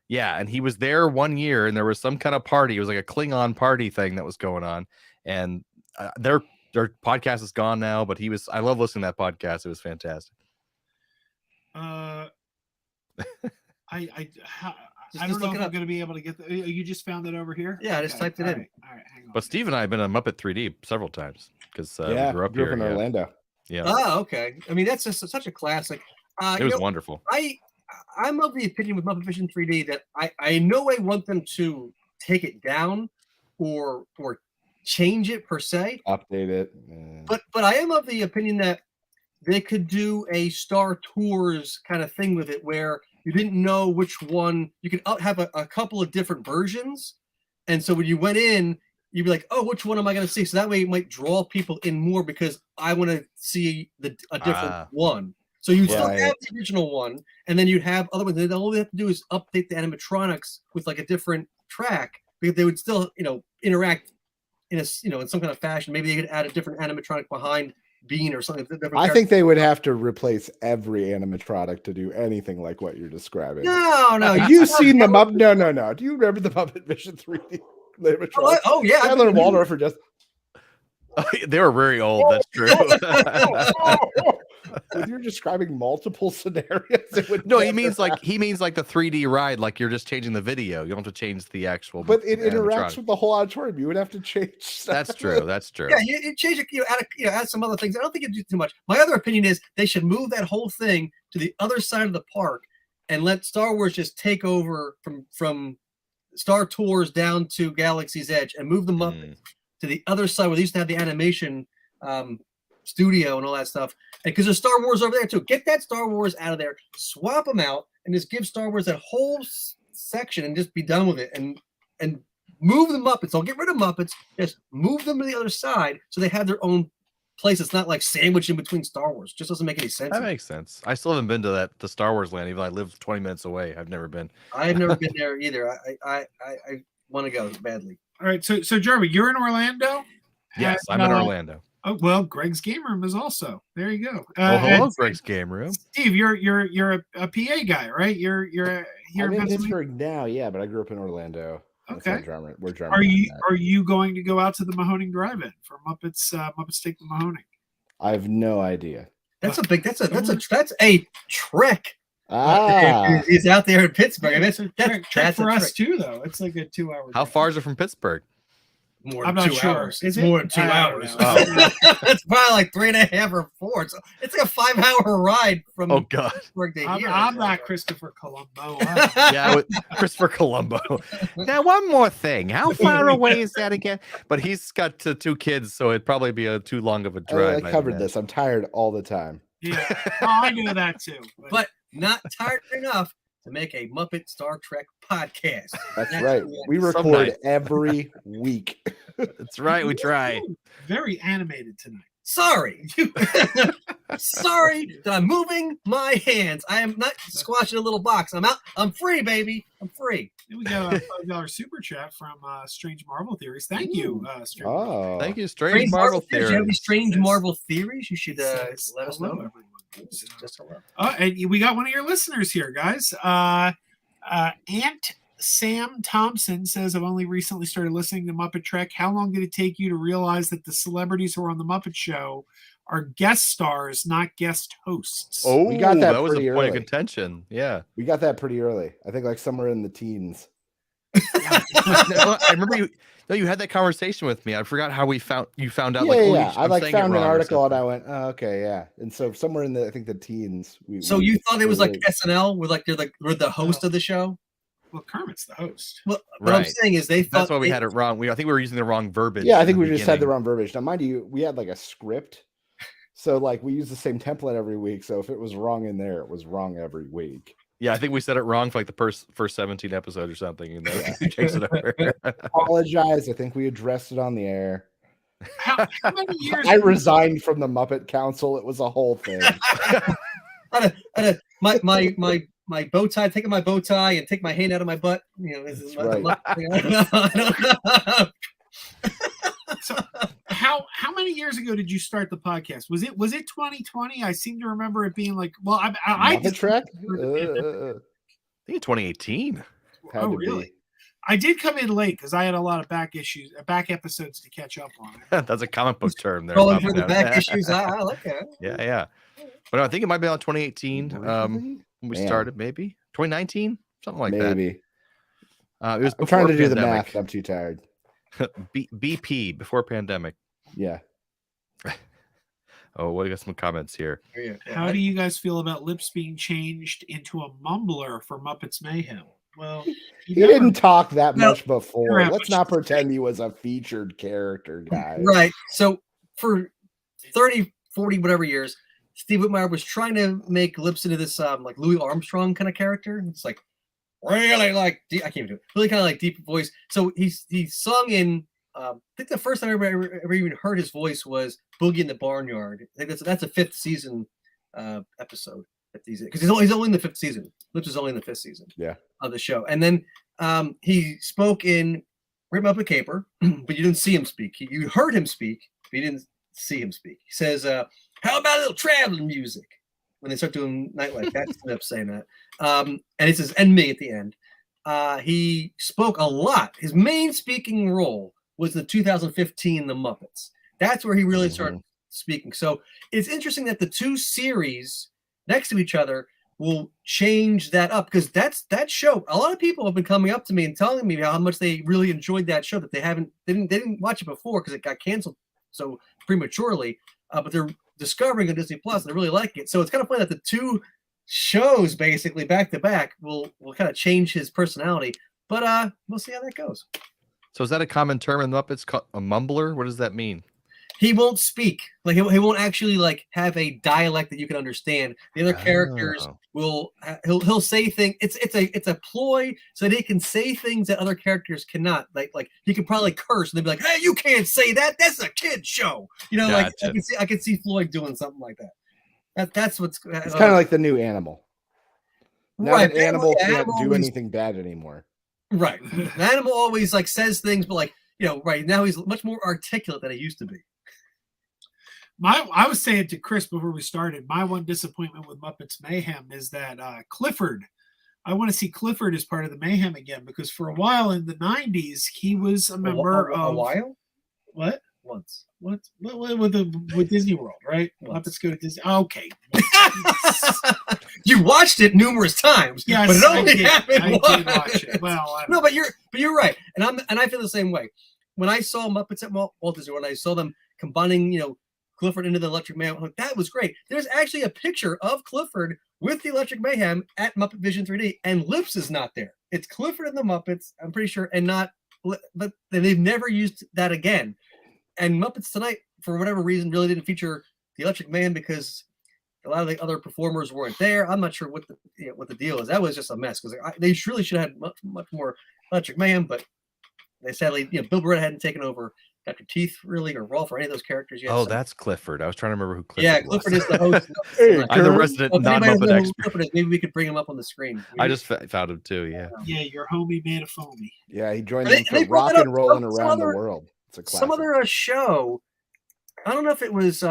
Yeah, and he was there one year, and there was some kind of party. It was like a Klingon party thing that was going on, and their podcast is gone now. But I love listening to that podcast. It was fantastic. I don't know if I'm going to be able to get that. You just found it over here? Yeah, I just typed it in. All right, hang on. But Steve and I have been on Muppet 3D several times because we grew up here in Orlando. Yeah. Oh, okay. I mean, that's just such a classic. It was wonderful. I'm of the opinion with Muppet Vision 3D that I in no way want them to take it down or change it per se. Update it. But I am of the opinion that they could do a Star Tours kind of thing with it where you didn't know which one. You could have a couple of different versions. And so when you went in, you'd be like, oh, which one am I going to see? So that way it might draw people in more because I want to see a different one. So you still have the original one, and then you'd have other ones. And all they have to do is update the animatronics with like a different track, because they would still, interact in in some kind of fashion. Maybe they could add a different animatronic behind Bean or something. I think they would have to replace every animatronic to do anything like what you're describing. No. Have you seen the Muppet? No. Do you remember the Muppet Vision 3D animatronic? Oh yeah. Chandler and Waldorf are just. They were very old. That's true. If you're describing multiple scenarios, it would no, he means like the 3D ride, like you're just changing the video. You don't have to change the actual. But it interacts with the whole auditorium. You would have to change stuff. That's true. Yeah, you change it. Add some other things. I don't think it'd do too much. My other opinion is they should move that whole thing to the other side of the park and let Star Wars just take over from Star Tours down to Galaxy's Edge and move them up to the other side where they used to have the animation studio and all that stuff. And because there's Star Wars over there too. Get that Star Wars out of there, swap them out, and just give Star Wars that whole section and just be done with it. And move the Muppets. Don't get rid of Muppets. Just move them to the other side so they have their own place. It's not like sandwiched in between Star Wars. It just doesn't make any sense. That makes sense. I still haven't been to the Star Wars land, even though I live 20 minutes away. I've never been. I've never been there either. I want to go badly. All right, so Jarman, you're in Orlando? Yes, I'm in Orlando. Oh well, Greg's Game Room is also there. You go. Hello, Greg's Game Room. Steve, you're a PA guy, right? You're here in Pittsburgh now, yeah, but I grew up in Orlando. Okay. We're Jarman. Are you going to go out to the Mahoning Drive-In for Muppets Take the Mahoning? I have no idea. That's a trick. He's out there in Pittsburgh. That's for us too, though. It's like a 2-hour. How far is it from Pittsburgh? More than 2 hours. It's more than 2 hours. It's probably like 3.5 or 4. So it's like a 5-hour ride from Pittsburgh to here. I'm not Christopher Columbo. With Christopher Columbo. Now, one more thing. How far away is that again? But he's got 2 kids, so it'd probably be too long of a drive. I covered this. I'm tired all the time. Yeah, I knew that too. But not tired enough to make a Muppet Star Trek podcast. That's right. We record every week. That's right. We try. Very animated tonight. Sorry. Sorry that I'm moving my hands. I am not squashing a little box. I'm out. I'm free, baby. I'm free. We got a $5 super chat from Strange Marvel Theories. Thank you, Strange. Thank you, Strange Marvel Theories. Do you have any strange Marvel theories? You should let us know. Everyone. Just hello. And we got one of your listeners here, guys. Aunt Sam Thompson says, I've only recently started listening to Muppet Trek. How long did it take you to realize that the celebrities who are on the Muppet Show are guest stars, not guest hosts? Oh, we got that was a pretty point early. of contention. Yeah. We got that pretty early. I think like somewhere in the teens. I remember you had that conversation with me. I forgot how you found out. I found an article and I went, oh, okay, yeah. And so somewhere in the teens. You thought it was like SNL with we're the host of the show? Well, Kermit's the host. Well, what I'm saying is they thought that's why we had it wrong. I think we were using the wrong verbiage. Yeah, I think we just had the wrong verbiage. Now, mind you, we had like a script. So we use the same template every week. So if it was wrong in there, it was wrong every week. Yeah, I think we said it wrong for like the first 17 episodes or something. And then we changed it over. Apologize. I think we addressed it on the air. How many years? I resigned from the Muppet Council. It was a whole thing. My bow tie, taking my bow tie and take my hand out of my butt. This is right. So how many years ago did you start the podcast? Was it 2020? I seem to remember it being like, well, I Muppet I think 2018. Oh, really? I did come in late because I had a lot of back episodes to catch up on. That's a comic book term there. Rolling through the back issues. I like that. Yeah. But I think it might be on 2018 when we started, maybe 2019, something like that. Maybe. It was. I'm trying to do the math. I'm too tired. BP before pandemic. Yeah. Oh, we got some comments here. How do you guys feel about lips being changed into a mumbler for Muppets Mayhem? Well, He didn't talk that Well, much before. yeah, Let's not pretend he was a featured character, guys. Right. So for 30, 40, whatever years, Steve Whitmire was trying to make lips into this like Louis Armstrong kind of character. It's like really like I can't do it. Really kind of like deep voice. So he sung in. I think the first time I ever even heard his voice was Boogie in the Barnyard. I think that's a 5th season episode. Because he's only in the 5th season. Lips is only in the 5th season. Yeah. Of the show, and then he spoke in Great Muppet Caper, but you didn't see him speak. You heard him speak, but you didn't see him speak. He says, "How about a little traveling music?" When they start doing Nightlife, that's Lips saying that. And it says "and me" at the end. He spoke a lot. His main speaking role was the 2015 The Muppets. That's where he really started speaking. So it's interesting that the two series next to each other will change that up, because that show. A lot of people have been coming up to me and telling me how much they really enjoyed that show, that they didn't watch it before because it got canceled so prematurely, but they're discovering on Disney Plus and they really like it. So it's kind of funny that the two shows basically back to back will kind of change his personality, but we'll see how that goes. So is that a common term in the Muppets called a mumbler? What does that mean? He won't speak. Like he won't actually like have a dialect that you can understand. The other characters will he'll say things. It's a ploy so that he can say things that other characters cannot. Like he could probably curse and they'd be like, "Hey, you can't say that. That's a kid show." You know, Gotcha. like I could see Floyd doing something like that. That's what's. It's kind of like the new Animal. Now right. that Animal can't Animal do always, anything bad anymore. Right. Animal always like says things, but like right now he's much more articulate than he used to be. I was saying to Chris before we started, my one disappointment with Muppets Mayhem is that Clifford. I want to see Clifford as part of the Mayhem again, because for a while in the 90s he was a member of a while. What? Once. What with Disney World, right? Once. Muppets go to Disney. Okay. You watched it numerous times. Yes, but it only I did. happened I once. did watch it. Well, I don't No, but you're right, and I feel the same way. When I saw Muppets at Walt Disney, when I saw them combining, Clifford into the Electric Mayhem, like, that was great. There's actually a picture of Clifford with the Electric Mayhem at Muppet Vision 3D, and Lips is not there. It's Clifford and the Muppets, I'm pretty sure, and not. But they've never used that again. And Muppets Tonight, for whatever reason, really didn't feature the Electric Man because a lot of the other performers weren't there. I'm not sure what the deal is. That was just a mess, because they really should have had much more Electric Man, but they sadly, Bill Barrett hadn't taken over Dr. Teeth really, or Rolf, or any of those characters yet. Oh, so. That's Clifford. I was trying to remember who Clifford was. Clifford is the host. Hey, I'm the resident non-Muppet expert. Clifford is, maybe we could bring him up on the screen. I just found him too. Yeah. Yeah, your homie made a foamy. Yeah, he joined They- them for they brought rock it and up rolling some around the other- world. It's a classic. Some other show, I don't know if it was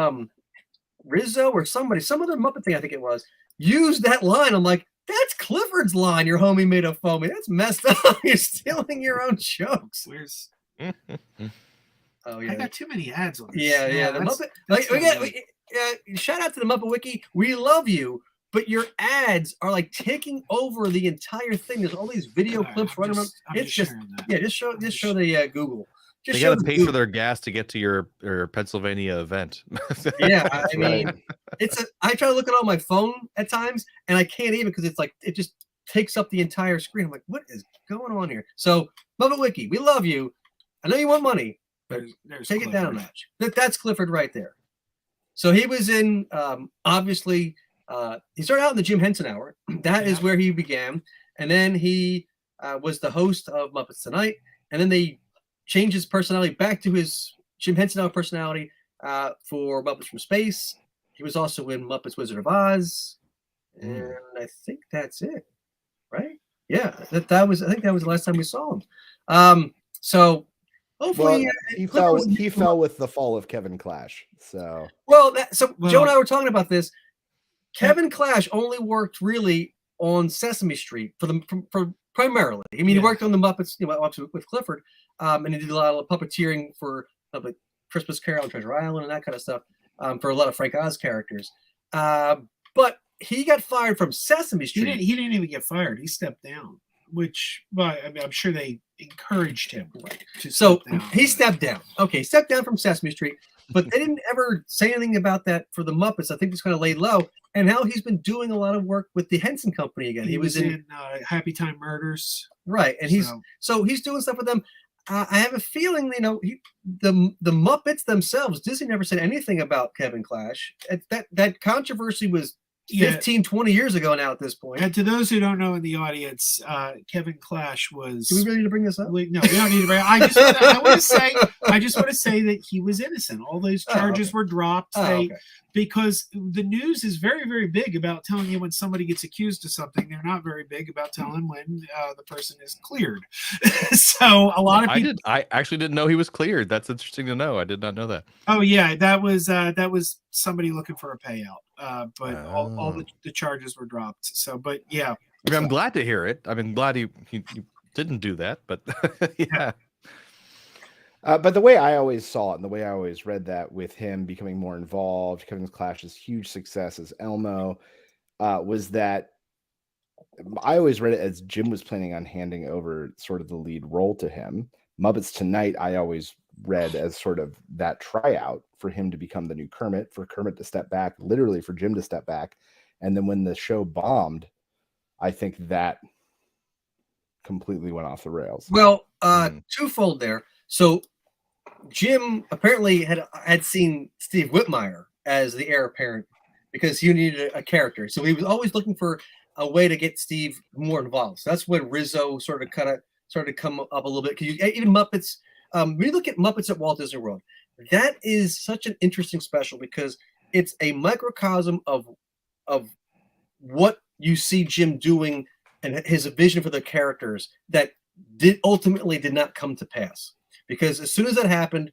Rizzo or some other Muppet thing, I think it was, used that line. I'm like, that's Clifford's line. Your homie made a foamy. That's messed up. You're stealing your own jokes. Where's? Oh I yeah. got too many ads on this. Yeah. The that's- Muppet. that's Like, not right. shout out to the Muppet Wiki. We love you, but your ads are like taking over the entire thing. There's all these video clips running around. It's just sharing that. just show the Google. Just They show got to the pay Google. for their gas to get to your Pennsylvania event. Yeah, I That's mean, right. I try to look at it on my phone at times, and I can't even, because it's like it just takes up the entire screen. I'm like, what is going on here? So, Muppet Wiki, we love you. I know you want money, but There's take it down a Clifford. notch. That's Clifford right there. So he was in, obviously, he started out in the Jim Henson Hour. That is Yeah. where he began, and then he was the host of Muppets Tonight, and then they changed his personality back to his Jim Henson Hour personality for Muppets from Space. He was also in Muppets Wizard of Oz, and I think that's it, right? Yeah, that was. I think that was the last time we saw him. So hopefully, Well, he Clifford fell. He fell with the fall of Kevin Clash. So Well, Joe Well- and I were talking about this. Kevin Clash only worked really on Sesame Street for primarily. I mean, he Yeah. worked on the Muppets, with Clifford, and he did a lot of puppeteering for like Christmas Carol and Treasure Island and that kind of stuff for a lot of Frank Oz characters. But he got fired from Sesame He Street. didn't even get fired. He stepped down, which, but I mean, I'm sure they encouraged him to So step down. he stepped down. Okay, stepped down from Sesame Street. but they didn't ever say anything about that for the Muppets. I think it's kind of laid low. And now he's been doing a lot of work with the Henson Company again. He was in Happy Time Murders, right? And he's doing stuff with them. I have a feeling, the Muppets themselves, Disney never said anything about Kevin Clash. That controversy was 15, 20 years ago now at this point. And to those who don't know in the audience, Kevin Clash was... Do we really need to bring this up? No, we don't need to bring it up. I just want to say that he was innocent. All those charges were dropped. Because the news is very, very big about telling you when somebody gets accused of something. They're not very big about telling when the person is cleared. So a lot of people... I actually didn't know he was cleared. That's interesting to know. I did not know that. Oh, yeah. That was somebody looking for a payout. But all the charges were dropped. So, but yeah. I mean, I'm glad to hear it. I'm glad he didn't do that, but yeah. But the way I always saw it and the way I always read that with him becoming more involved, Kevin Clash's huge success as Elmo, was that I always read it as Jim was planning on handing over sort of the lead role to him. Muppets Tonight, I always read as sort of that tryout for him to become the new Kermit, for Kermit to step back, literally for Jim to step back. And then when the show bombed, I think that completely went off the rails. Well, twofold there. So Jim apparently had seen Steve Whitmire as the heir apparent because he needed a character. So he was always looking for a way to get Steve more involved. So that's when Rizzo sort of started to come up a little bit. Because even Muppets, when you look at Muppets at Walt Disney World, that is such an interesting special because it's a microcosm of what you see Jim doing and his vision for the characters that ultimately did not come to pass. Because as soon as that happened,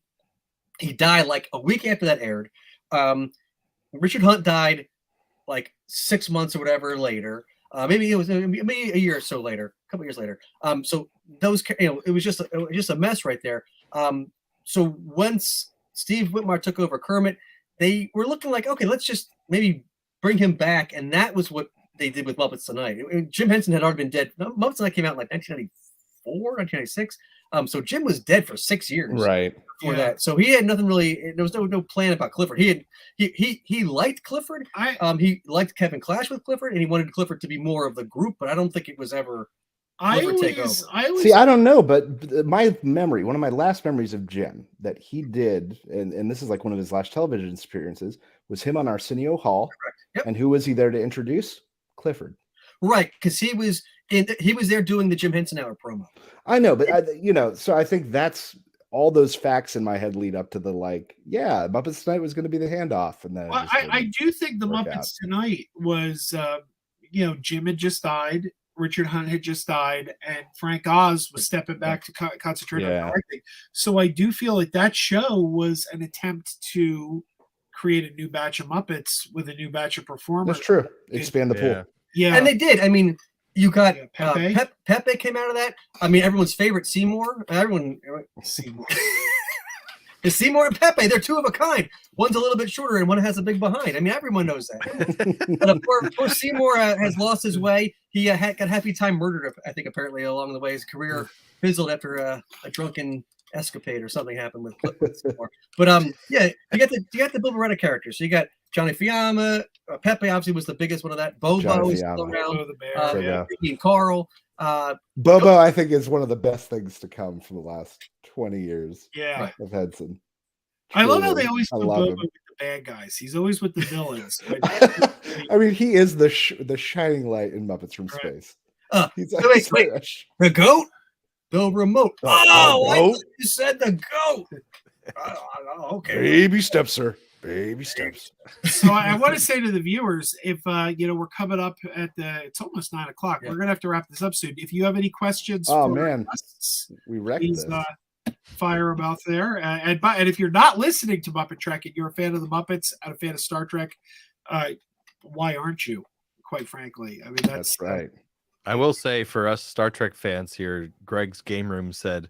he died like a week after that aired. Richard Hunt died like 6 months or whatever later. Maybe a year or so later, a couple years later. So those, it was just a mess right there. So once Steve Whitmire took over Kermit, they were looking like, okay, let's just maybe bring him back, and that was what they did with Muppets Tonight. Jim Henson had already been dead. Muppets Tonight came out in like 1994, 1996. So Jim was dead for 6 years, right? Before that, so he had nothing really. There was no plan about Clifford. He liked Clifford. He liked Kevin Clash with Clifford, and he wanted Clifford to be more of the group. But I don't think it was ever Clifford take over. I don't know, but my memory, one of my last memories of Jim that he did, and this is like one of his last television experiences, was him on Arsenio Hall. Correct. Yep. And who was he there to introduce? Clifford. Right, because he was there doing the Jim Henson Hour promo. I know, but so I think that's all those facts in my head lead up to the Muppets Tonight was going to be the handoff, and then I do think the Muppets Tonight was, Jim had just died, Richard Hunt had just died, and Frank Oz was stepping back to concentrate on directing. So I do feel like that show was an attempt to create a new batch of Muppets with a new batch of performers. That's true. Expand the pool. Yeah, and they did. I mean, you got Pepe. Pepe came out of that. I mean, everyone's favorite Seymour. Seymour. Seymour and Pepe, they're two of a kind. One's a little bit shorter and one has a big behind. I mean, everyone knows that. But of course, Seymour has lost his way. He got Happy Time murdered, I think, apparently along the way. His career fizzled after a drunken escapade or something happened with Seymour. But you got the Bill Beretta characters. So you got Johnny Fiamma. Pepe obviously was the biggest one of that. Bobo is still around. The bear, and Carl. Bobo, I think, is one of the best things to come from the last 20 years. Yeah, of Henson. I love how they always put Bobo with the bad guys. He's always with the villains. I mean, he is the shining light in Muppets from Space. Wait, the goat, the remote. I thought you said the goat. Okay, baby steps, sir. Baby steps. So I want to say to the viewers, if we're coming up at it's almost 9:00. We're gonna have to wrap this up soon. If you have any questions, we wrecked please this. Fire them out there. And if you're not listening to Muppet Trek and you're a fan of the Muppets and a fan of Star Trek, why aren't you? Quite frankly, I mean that's right. I will say for us Star Trek fans here, Greg's Game Room said,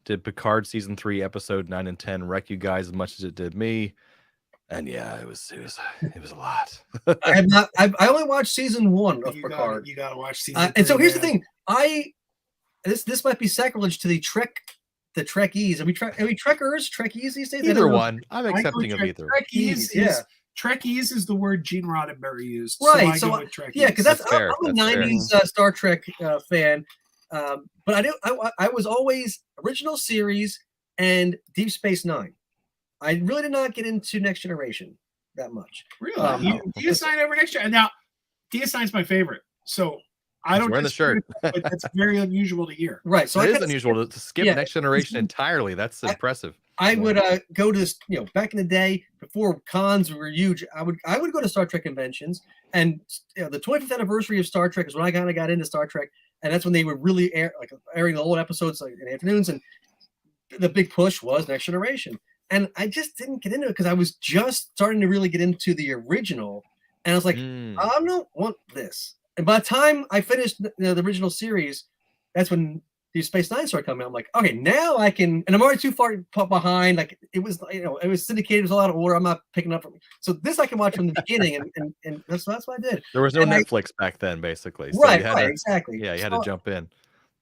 "Did Picard season 3 episode 9 and 10 wreck you guys as much as it did me?" And yeah, it was a lot. I only watched season 1 of Picard. You gotta watch season 3. And so here's the thing. This might be sacrilege to the Trek the Trekkies. Are we Trekkers, Trekkies these days? Either one. I'm accepting of either. Trekkies is the word Gene Roddenberry used. Right. So, because I'm fair. a That's 90s Star Trek fan. But I was always original series and Deep Space Nine. I really did not get into Next Generation that much. Really? DS9 over Next Generation. Now, DS9 is my favorite. So I don't wearing the shirt. But that's very unusual to hear. Right. So it is unusual to skip Next Generation entirely. That's impressive. I would go to this, back in the day before cons were huge. I would go to Star Trek conventions, and the 25th anniversary of Star Trek is when I kind of got into Star Trek, and that's when they would really airing the old episodes like in the afternoons, and the big push was Next Generation. And I just didn't get into it because I was just starting to really get into the original. And I was like, I don't want this. And by the time I finished the original series, that's when Deep Space Nine started coming out. I'm like, okay, now I can, and I'm already too far behind. Like it was, it was syndicated, it was a lot of order. I'm not picking up from so this I can watch from the beginning, and that's what I did. There was no Netflix back then, basically. So right, exactly. Yeah, you had to jump in.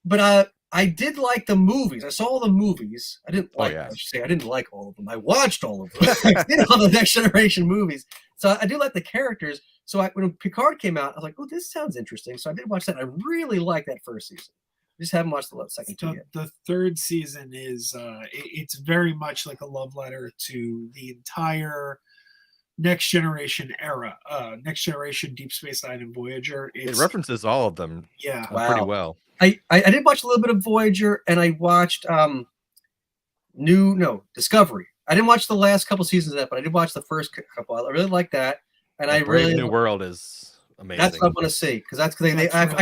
But I did like the movies. I saw all the movies. I didn't like. I should say I didn't like all of them. I watched all of them. I did all the Next Generation movies. So I do like the characters. So when Picard came out, I was like, "Oh, this sounds interesting." So I did watch that. I really liked that first season. I just haven't watched the second two yet. The third season is it's very much like a love letter to the entire Next Generation era. Next Generation, Deep Space Nine, and Voyager. It references all of them. Yeah, pretty well. I did watch a little bit of Voyager, and I watched Discovery. I didn't watch the last couple seasons of that, but I did watch the first couple. I really like that, and I really New World is amazing. That's what I want to see because I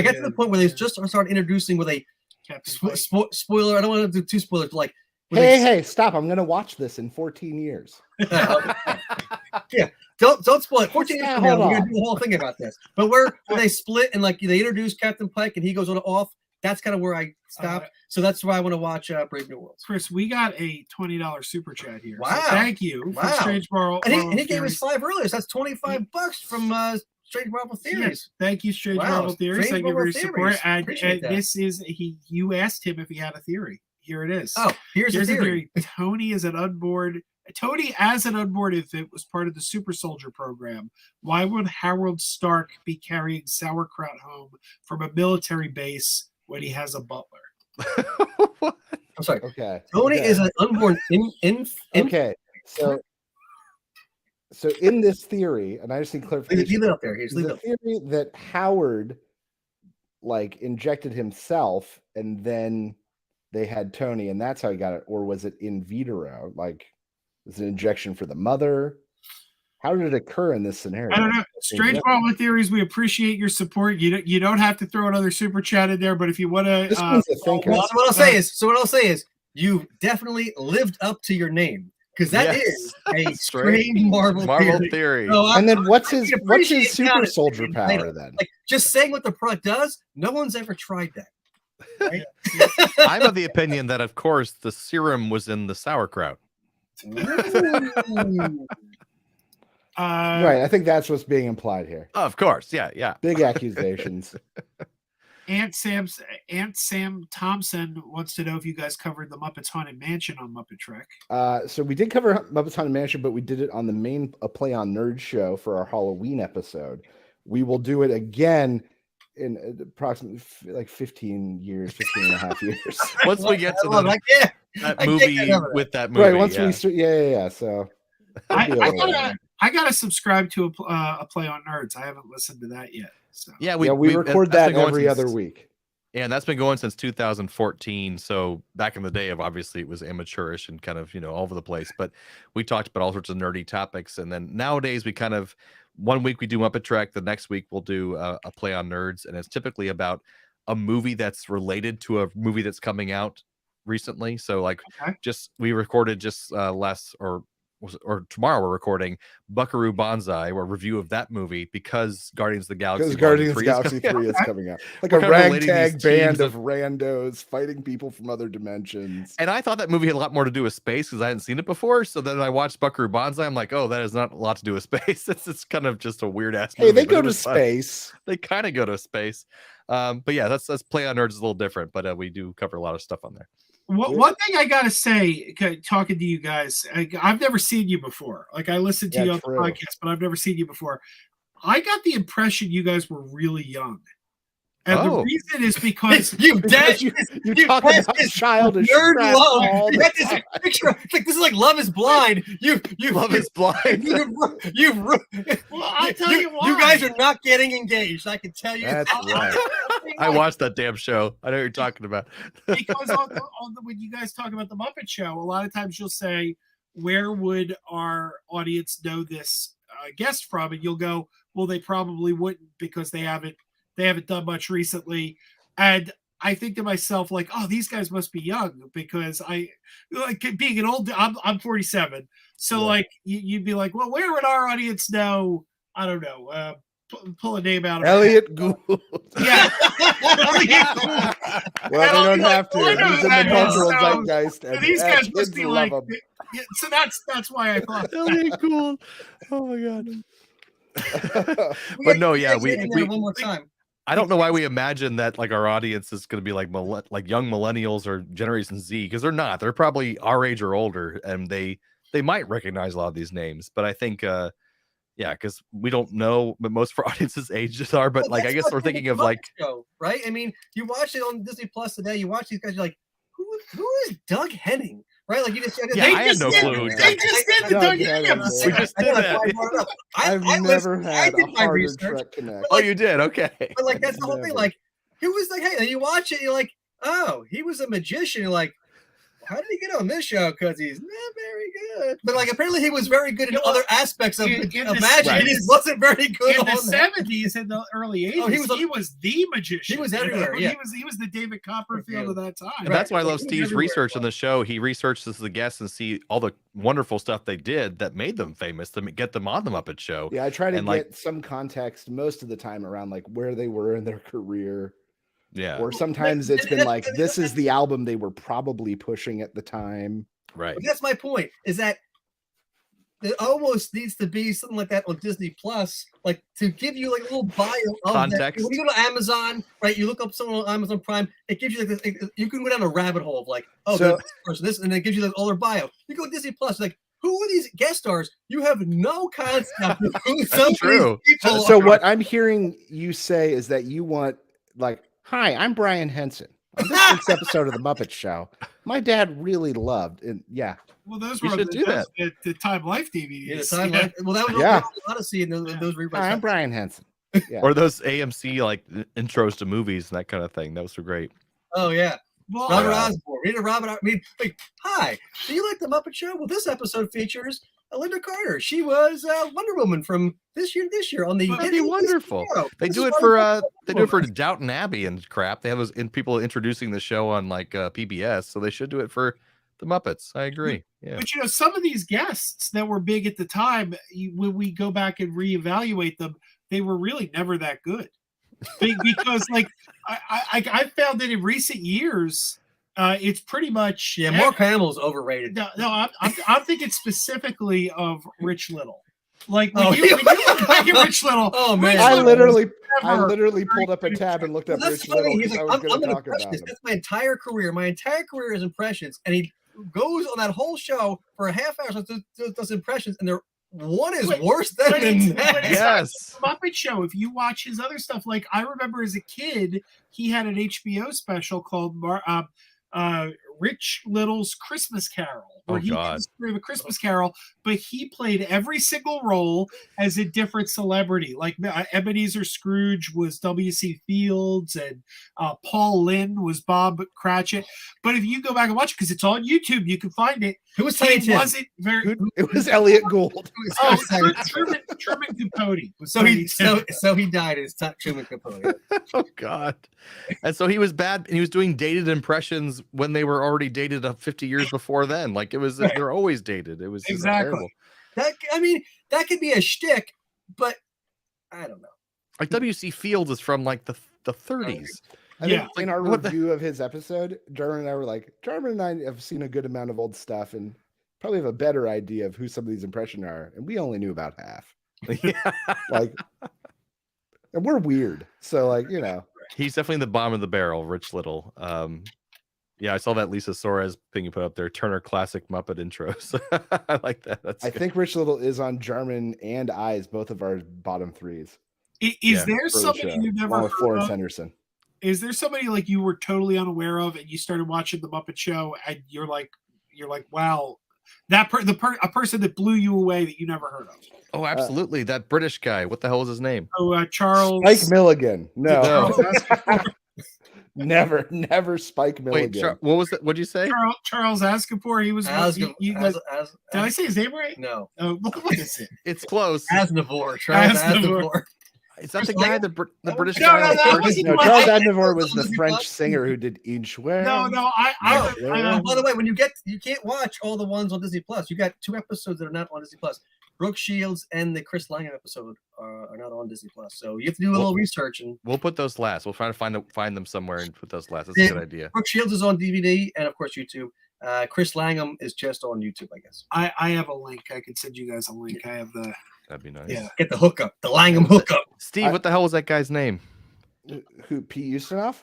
got to the point where they just started introducing with a spoiler. I don't want to do two spoilers. Like, hey, stop! I'm going to watch this in 14 years. Yeah, don't spoil it. 14 years from now, we're going to do the whole thing about this. But where they split and like they introduce Captain Pike and he goes on off. That's kind of where I stopped. So that's why I want to watch Brave New Worlds. Chris, we got a $20 super chat here. Wow! So thank you. Wow! Strange Marvel, and he gave us $5 earlier. So that's $25 from Strange Marvel Theories. Yes. Thank you, Strange Marvel Theories. Thank you for your support. And this is you asked him if he had a theory. Here it is. Oh, here's the theory. Tony as an unborn if it was part of the Super Soldier program, why would Harold Stark be carrying sauerkraut home from a military base when he has a butler? I'm sorry. Okay. Tony is an unborn Okay. So in this theory, and I just need clarification. Leave it up there. Here's the theory that Howard injected himself and then they had Tony and that's how he got it, or was it in vitro? Was it an injection for the mother? How did it occur in this scenario? I don't know. Strange Marvel Theories, we appreciate your support. You don't have to throw another super chat in there, but if you want to, what I'll say is you definitely lived up to your name because that is a Strange Marvel theory. So and then what's his super soldier power then? Like just saying what the product does. No one's ever tried that. Right? I'm of the opinion that of course the serum was in the sauerkraut. Right, I think that's what's being implied here. Of course, yeah. Big accusations. Aunt Sam Thompson wants to know if you guys covered the Muppets Haunted Mansion on Muppet Trek. So we did cover Muppets Haunted Mansion, but we did it on the main Play on Nerd show for our Halloween episode. We will do it again in approximately 15 and a half years. Once we get to that movie with that movie. Right, once we start, yeah. So I gotta subscribe to a Play on Nerds. I haven't listened to that yet. So we record that every other week. Yeah, and that's been going since 2014. So back in the day, obviously it was amateurish and kind of all over the place. But we talked about all sorts of nerdy topics, and then nowadays we kind of 1 week we do Muppet Trek, the next week we'll do a Play on Nerds, and it's typically about a movie that's related to a movie that's coming out recently. So we recorded just tomorrow we're recording Buckaroo Banzai, or review of that movie because Guardians of the Galaxy 3 is coming out. Like a ragtag band of randos fighting people from other dimensions. And I thought that movie had a lot more to do with space because I hadn't seen it before. So then I watched Buckaroo Banzai. I'm like, oh, that is not a lot to do with space. It's kind of just a weird ass movie. Hey, they go to space. They kind of go to space. But yeah, that's Play on Nerds is a little different, but we do cover a lot of stuff on there. One thing I gotta say, talking to you guys, I've never seen you before. Like I listened to you on the podcast, but I've never seen you before. I got the impression you guys were really young. And the reason is because you talk about childish nerd love. You got this picture. It's like this is like Love Is Blind. You Love Is Blind. Well, I'll tell you why. You guys are not getting engaged. I can tell you. That's right. I watched that damn show. I know what you're talking about. Because when you guys talk about the Muppet Show, a lot of times you'll say, "Where would our audience know this guest from?" And you'll go, "Well, they probably wouldn't because they haven't done much recently." And I think to myself, like, oh, these guys must be young, because I like being an old, I'm 47. So like you'd be like, well, where would our audience know? I don't know. Pull a name out of Elliot Gould. Yeah. Well, they don't have to. He's in the cultural zeitgeist. So these guys must be like, so that's why I thought Elliot Gould. Oh my god. But no, yeah, we one more time. I don't know why we imagine that like our audience is going to be like young millennials or Generation Z, because they're not. They're probably our age or older, and they might recognize a lot of these names. But I think, because we don't know, but most of our audience's ages are. But like, I guess we're thinking of like, show, right? I mean, you watch it on Disney Plus today. You watch these guys. You're like, who is Doug Henning? Right? Like you just. I had no clue. They just did the Doug Henning episode. We just did that. I've never had a harder Trek connect. Oh, you did? Okay. But like that's the whole thing. Like, who was like, hey, and you watch it, you're like, oh, he was a magician. You're like, how did he get on this show? Because he's not very good. But like, apparently he was very good in other aspects of magic. Right. He just wasn't very good in the 70s and the early 80s. Oh, he was the magician. He was everywhere. Yeah. He was the David Copperfield of that time. And that's why I love Steve's research on the show. He researches the guests and see all the wonderful stuff they did that made them famous to get them on the Muppet Show. Yeah, I try to get some context most of the time around like where they were in their career. Yeah. Or sometimes it's been like, this is the album they were probably pushing at the time. Right. But that's my point, is that it almost needs to be something like that on Disney Plus, like to give you like a little bio of context. When you go to Amazon, right? You look up someone on Amazon Prime, it gives you like this, you can go down a rabbit hole of like, oh, so, this person, this, and it gives you like all their bio. You go to Disney Plus, like, who are these guest stars? You have no concept of who some of these people so are. What I'm hearing you say is that you want like, hi, I'm Brian Henson. On this week's episode of the Muppet Show, my dad really loved, and well, those were the Time Life DVDs. Yeah, Time Life. Well, that was a lot of seeing those rewrites. Hi, I'm Brian Henson. Yeah. Or those AMC like intros to movies and that kind of thing. Those were great. Oh yeah. Well, Robert Osborne. Read Robert. I mean, like, hi. Do you like the Muppet Show? Well, this episode features Linda Carter. She was Wonder Woman from this year on the. That'd be wonderful. They do it for Downton Abbey and crap. They have those people introducing the show on like PBS, so they should do it for the Muppets. I agree. Yeah. But some of these guests that were big at the time, when we go back and reevaluate them, they were really never that good. Because like I found that in recent years, it's pretty much Mark Hamill's overrated. No, I'm thinking specifically of Rich Little. Like when you look back at Rich Little, oh man, I literally pulled up a tab and looked up Rich Little. He's like, I'm going to impression this. That's my entire career. My entire career is impressions, and he goes on that whole show for a half hour, so does impressions, and one is worse than the next. Yes. Muppet Show. If you watch his other stuff, like I remember as a kid, he had an HBO special called Rich Little's Christmas Carol, where he did the story of a Christmas Carol, but he played every single role as a different celebrity. Like Ebenezer Scrooge was W.C. Fields, and Paul Lynde was Bob Cratchit. But if you go back and watch it, because it's on YouTube, you can find it. Who was Tiny Tim? It was Elliot Gould. Truman Capote. So he died as Truman Capote. Oh God! And so he was bad, and he was doing dated impressions when they were already dated 50 years before then. Like it was, they're always dated. It was exactly terrible. That could be a shtick, but I don't know. Like W.C. Fields is from like the 30s. I think in our review of his episode, Jarman and I were like, Jarman and I have seen a good amount of old stuff and probably have a better idea of who some of these impressions are, and we only knew about half. Yeah. Like, and we're weird, so like He's definitely the bottom of the barrel, Rich Little. Yeah, I saw that Lisa Suarez thing you put up there, Turner Classic Muppet intros. I like that. I think Rich Little is on Jarman and I's, both of our bottom threes. Is there somebody you never along with heard Florence of? Henderson? Is there somebody like you were totally unaware of, and you started watching the Muppet Show, and you're like, wow, a person that blew you away that you never heard of? Oh, absolutely. That British guy. What the hell is his name? Oh, Charles. Spike Milligan. No. Charles never Spike Milligan. Wait, what was that? What'd you say? Charles Aznavour. He was. Did I say his name right? No. What is it? It's close. Aznavour. Charles Aznavour. Is that the guy, the British No, guy? no, Charles Aznavour was the French singer who did Inchware. No. By the way, when you can't watch all the ones on Disney Plus. You got 2 episodes that are not on Disney Plus. Brooke Shields and the Chris Langham episode are not on Disney Plus, so you have to do a little research. And we'll put those last. We'll try to find them somewhere and put those last. That's a good idea. Brooke Shields is on DVD and of course YouTube. Chris Langham is just on YouTube, I guess. I have a link. I can send you guys a link. I have the. That'd be nice. Yeah, get the hookup, the Langham hookup. Steve, what the hell was that guy's name? Who? Pete Ustinov?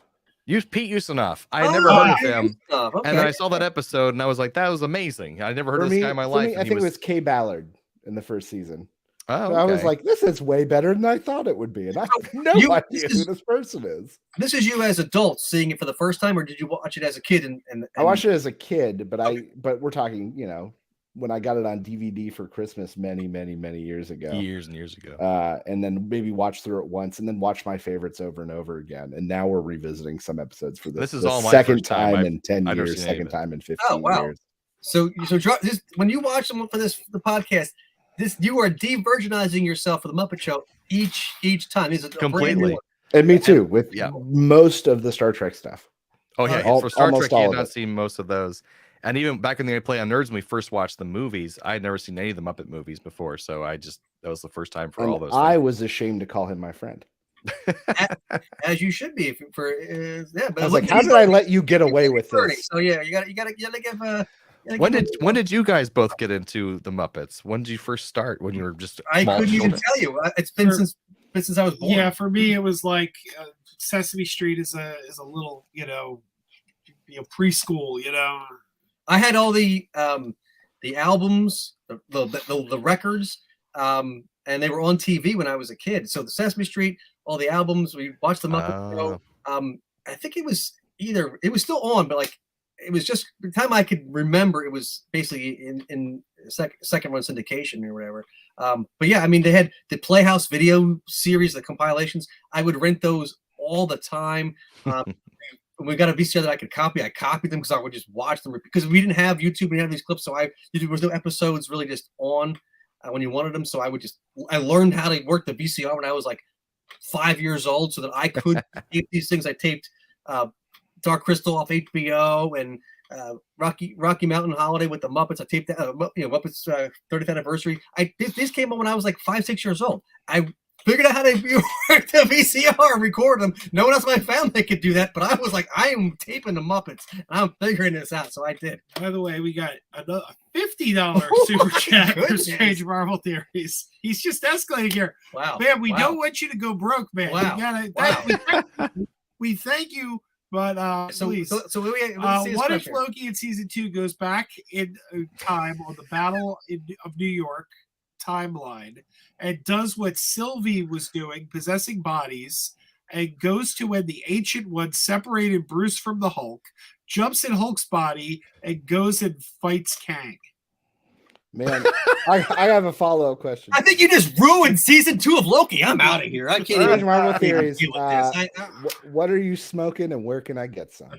Pete Ustinov. I had never heard of him. Okay. And then I saw that episode and I was like, that was amazing. I never heard of this guy in my life. I think it was Kay Ballard in the first season. Oh, so I was like, this is way better than I thought it would be. And I have no idea who this person is. This is you as adults seeing it for the first time, or did you watch it as a kid? And I watched it as a kid, but we're talking, when I got it on DVD for Christmas many, many, many years ago. Years and years ago. And then maybe watch through it once and then watch my favorites over and over again. And now we're revisiting some episodes for this. This is all my second first time in 10 years, second time in 15 years. So when you watch them for the podcast, you are de-virginizing yourself for the Muppet Show each time. These are completely. And me too, with most of the Star Trek stuff. Oh yeah, for Star Trek, you had not seen most of those. And even back in the Play on Nerds, when we first watched the movies, I had never seen any of the Muppet movies before. So that was the first time for all those. I was ashamed to call him my friend. As you should be. But I was like, how did I let you get away with this? So yeah, you gotta give when did you guys both get into the Muppets? When did you first start? When you were just I couldn't even tell you. It's been since I was born. Yeah, for me it was like Sesame Street is a little preschool. I had all the albums, the records, and they were on TV when I was a kid. So the Sesame Street, all the albums, we watched the Muppet Show. I think it was still on, but like. It was just the time I could remember. It was basically in second run syndication or whatever. But yeah, I mean, they had the Playhouse video series, the compilations. I would rent those all the time. We got a VCR that I could copy. I copied them because I would just watch them because we didn't have YouTube. We didn't have these clips, so there was no episodes really just on when you wanted them. So I learned how to work the VCR when I was like 5 years old, so that I could tape these things. I taped. Dark Crystal off HBO and Rocky Mountain Holiday with the Muppets. I taped that, Muppets 30th anniversary. This came on when I was like 5-6 years old. I figured out how to work the VCR and record them. No one else in my family could do that, but I was like, I am taping the Muppets. And I'm figuring this out, so I did. By the way, we got another $50 super chat for Strange Marvel Theories. He's just escalating here. Wow, man, we don't want you to go broke, man. Wow, we thank you. But please. What if Loki in season 2 goes back in time on the Battle of New York timeline and does what Sylvie was doing, possessing bodies, and goes to when the Ancient One separated Bruce from the Hulk, jumps in Hulk's body, and goes and fights Kang? Man, I have a follow-up question. I think you just ruined season 2 of Loki. I'm out of here. I can't even. Marvel Theories. What are you smoking, and where can I get some?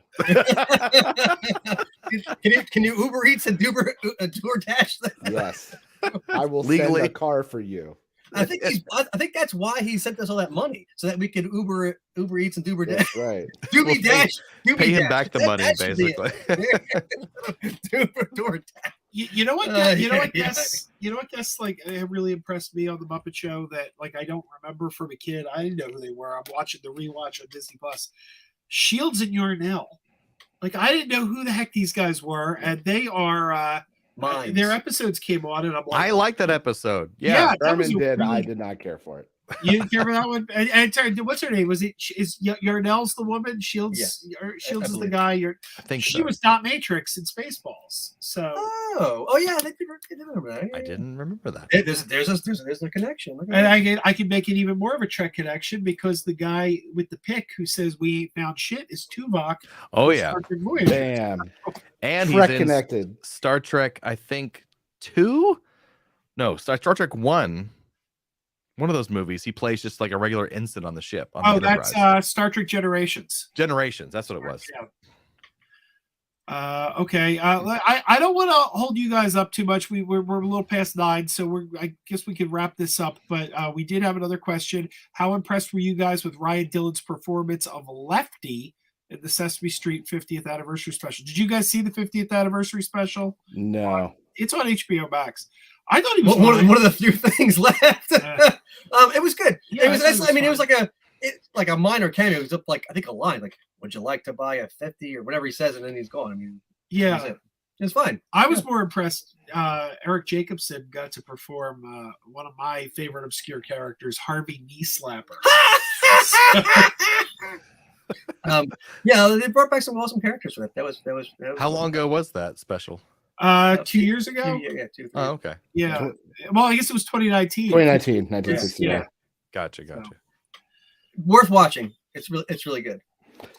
Can you Uber Eats and DoorDash? Yes, I will legally send a car for you. I think that's why he sent us all that money, so that we could Uber Eats and DoorDash. That's right. Pay him back the money, basically. DoorDash. You know what? Guess like it really impressed me on the Muppet Show that like I don't remember from a kid. I didn't know who they were. I'm watching the rewatch on Disney Plus. Shields and Yarnell. Like I didn't know who the heck these guys were, and they are. Their episodes came on, and I'm like, I like that episode. Yeah, Jarman did. I did not care for it. You care about that one? And what's her name? Is Yarnell's the woman? Shields Shields is the guy. I think she so. was Dot Matrix in Spaceballs. So yeah, I remember that. I didn't remember that. There's a connection. And I can make it even more of a Trek connection because the guy with the pick who says we ain't found shit is Tuvok. Oh yeah, damn. And Trek he's in connected. Star Trek, I think 2. No, Star Trek 1. One of those movies, he plays just like a regular ensign on the ship. On the that's Star Trek Generations. Generations, that's what it was. Yeah. Okay. I don't want to hold you guys up too much. We're a little past 9, so I guess we could wrap this up. But we did have another question. How impressed were you guys with Ryan Dillon's performance of Lefty in the Sesame Street 50th anniversary special? Did you guys see the 50th anniversary special? No. It's on HBO Max. I thought he was one of the few things left. It was good. Yeah, it was nice. I mean, it was like a minor cameo. It was up like I think a line like, "Would you like to buy a 50?" or whatever he says, and then he's gone. I mean, yeah, it was fine. I was more impressed. Eric Jacobson got to perform one of my favorite obscure characters, Harvey Knee Slapper. They brought back some awesome characters for that. That was How long ago was that special? 2 years ago. 2, 3. Oh, okay. Yeah. Well, I guess it was 2019. 1960. Yeah. Gotcha. Worth watching. It's really good.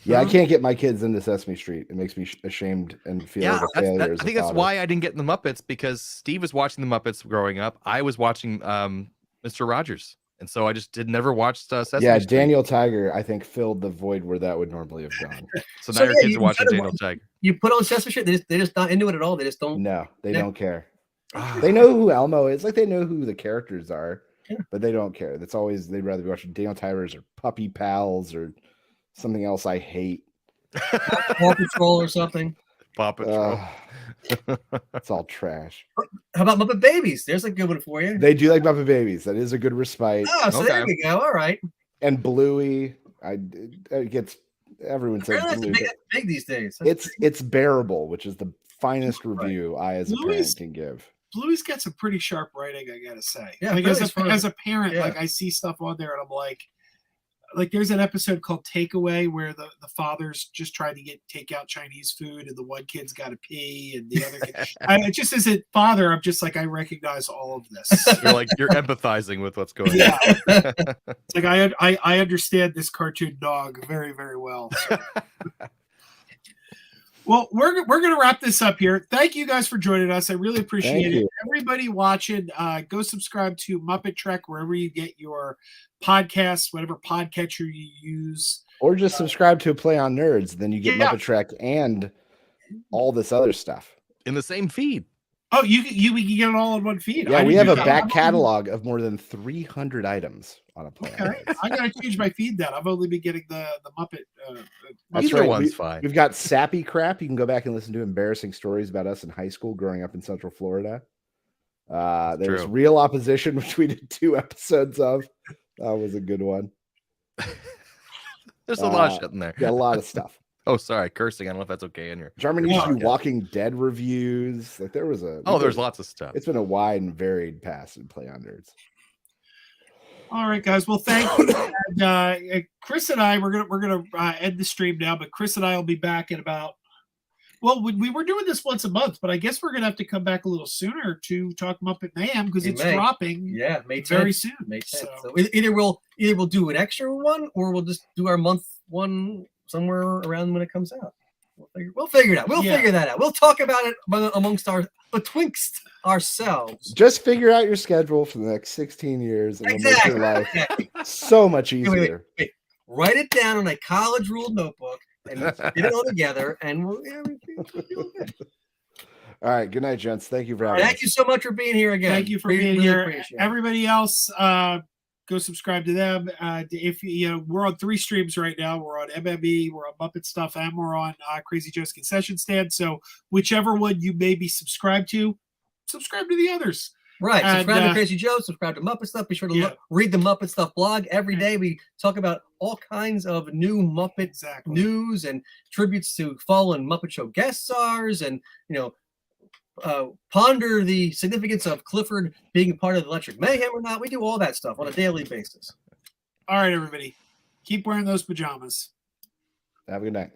Yeah, I can't get my kids into Sesame Street. It makes me ashamed and feel like a failure. I think that's why I didn't get in the Muppets, because Steve was watching the Muppets growing up. I was watching Mr. Rogers, and so I just never watched Sesame Street. Daniel Tiger, I think, filled the void where that would normally have gone. So now your kids are watching Daniel Tiger. You put on Sesame Street, they're just not into it at all. They just don't. No, they don't care. They know who Elmo is. Like, they know who the characters are, but they don't care. That's always, they'd rather be watching Daniel Tiger's or Puppy Pals or something else I hate. Paw Patrol or something. Paw Patrol. It's all trash. How about Muppet Babies? There's a good one for you. They do like Muppet Babies. That is a good respite. Oh, so there we go. All right. And Bluey, it gets everyone says Bluey. Big these days. It's bearable, which is the finest review I as a parent can give. Bluey's got some pretty sharp writing, I gotta say. Yeah, like as a parent, like I see stuff on there and I'm like there's an episode called Takeaway where the father's just trying to take out Chinese food and the one kid's got to pee and the other kid. Just as a father, I'm just like, I recognize all of this. You're empathizing with what's going on. It's like I understand this cartoon dog very, very well. So. Well, we're going to wrap this up here. Thank you guys for joining us. I really appreciate it. Everybody watching, go subscribe to Muppetrek wherever you get your podcasts, whatever podcatcher you use. Or just subscribe to Play on Nerds. Then you get Muppetrek and all this other stuff in the same feed. Oh, you can get it all in one feed. Yeah, we have a back catalog of more than 300 items on a Play on Nerds. I got to change my feed then. I've only been getting the Muppet. That's Either right. one's fine. We've got Sappy Crap. You can go back and listen to embarrassing stories about us in high school growing up in Central Florida. There's True. Real Opposition, which we did 2 episodes of. That was a good one. There's a lot of shit in there. Yeah, a lot of stuff. Oh, sorry, cursing. I don't know if that's okay in here. Jarman used to do Walking Dead reviews. Like there's lots of stuff. It's been a wide and varied past in Play on Nerds. All right, guys. Well, thank you. And, Chris and I, we're gonna end the stream now, but Chris and I will be back in about. Well, we were doing this once a month, but I guess we're gonna have to come back a little sooner to talk Muppet Mayhem because it's dropping. Yeah, May 10th. Very soon. May 10th. So either we'll do an extra one or we'll just do our month one somewhere around when it comes out. We'll figure it out. We'll figure that out. We'll talk about it betwixt ourselves. Just figure out your schedule for the next 16 years and it'll make your life so much easier. Wait. Write it down on a college ruled notebook and get it all together and we'll do it. All right. Good night, gents. Thank you for having us. Thank you so much for being here again. Thank you for being here. Everybody else, go subscribe to them. If we're on 3 streams right now. We're on MME, we're on Muppet Stuff, and we're on Krazy Joe's Concession Stand. So whichever one you may be subscribed to, subscribe to the others. Right. Subscribe to Krazy Joe. Subscribe to Muppet Stuff. Be sure to read the Muppet Stuff blog every day. We talk about all kinds of new Muppet news and tributes to fallen Muppet Show guest stars and ponder the significance of Clifford being part of the Electric Mayhem or not. We do all that stuff on a daily basis. All right, everybody. Keep wearing those pajamas. Have a good night.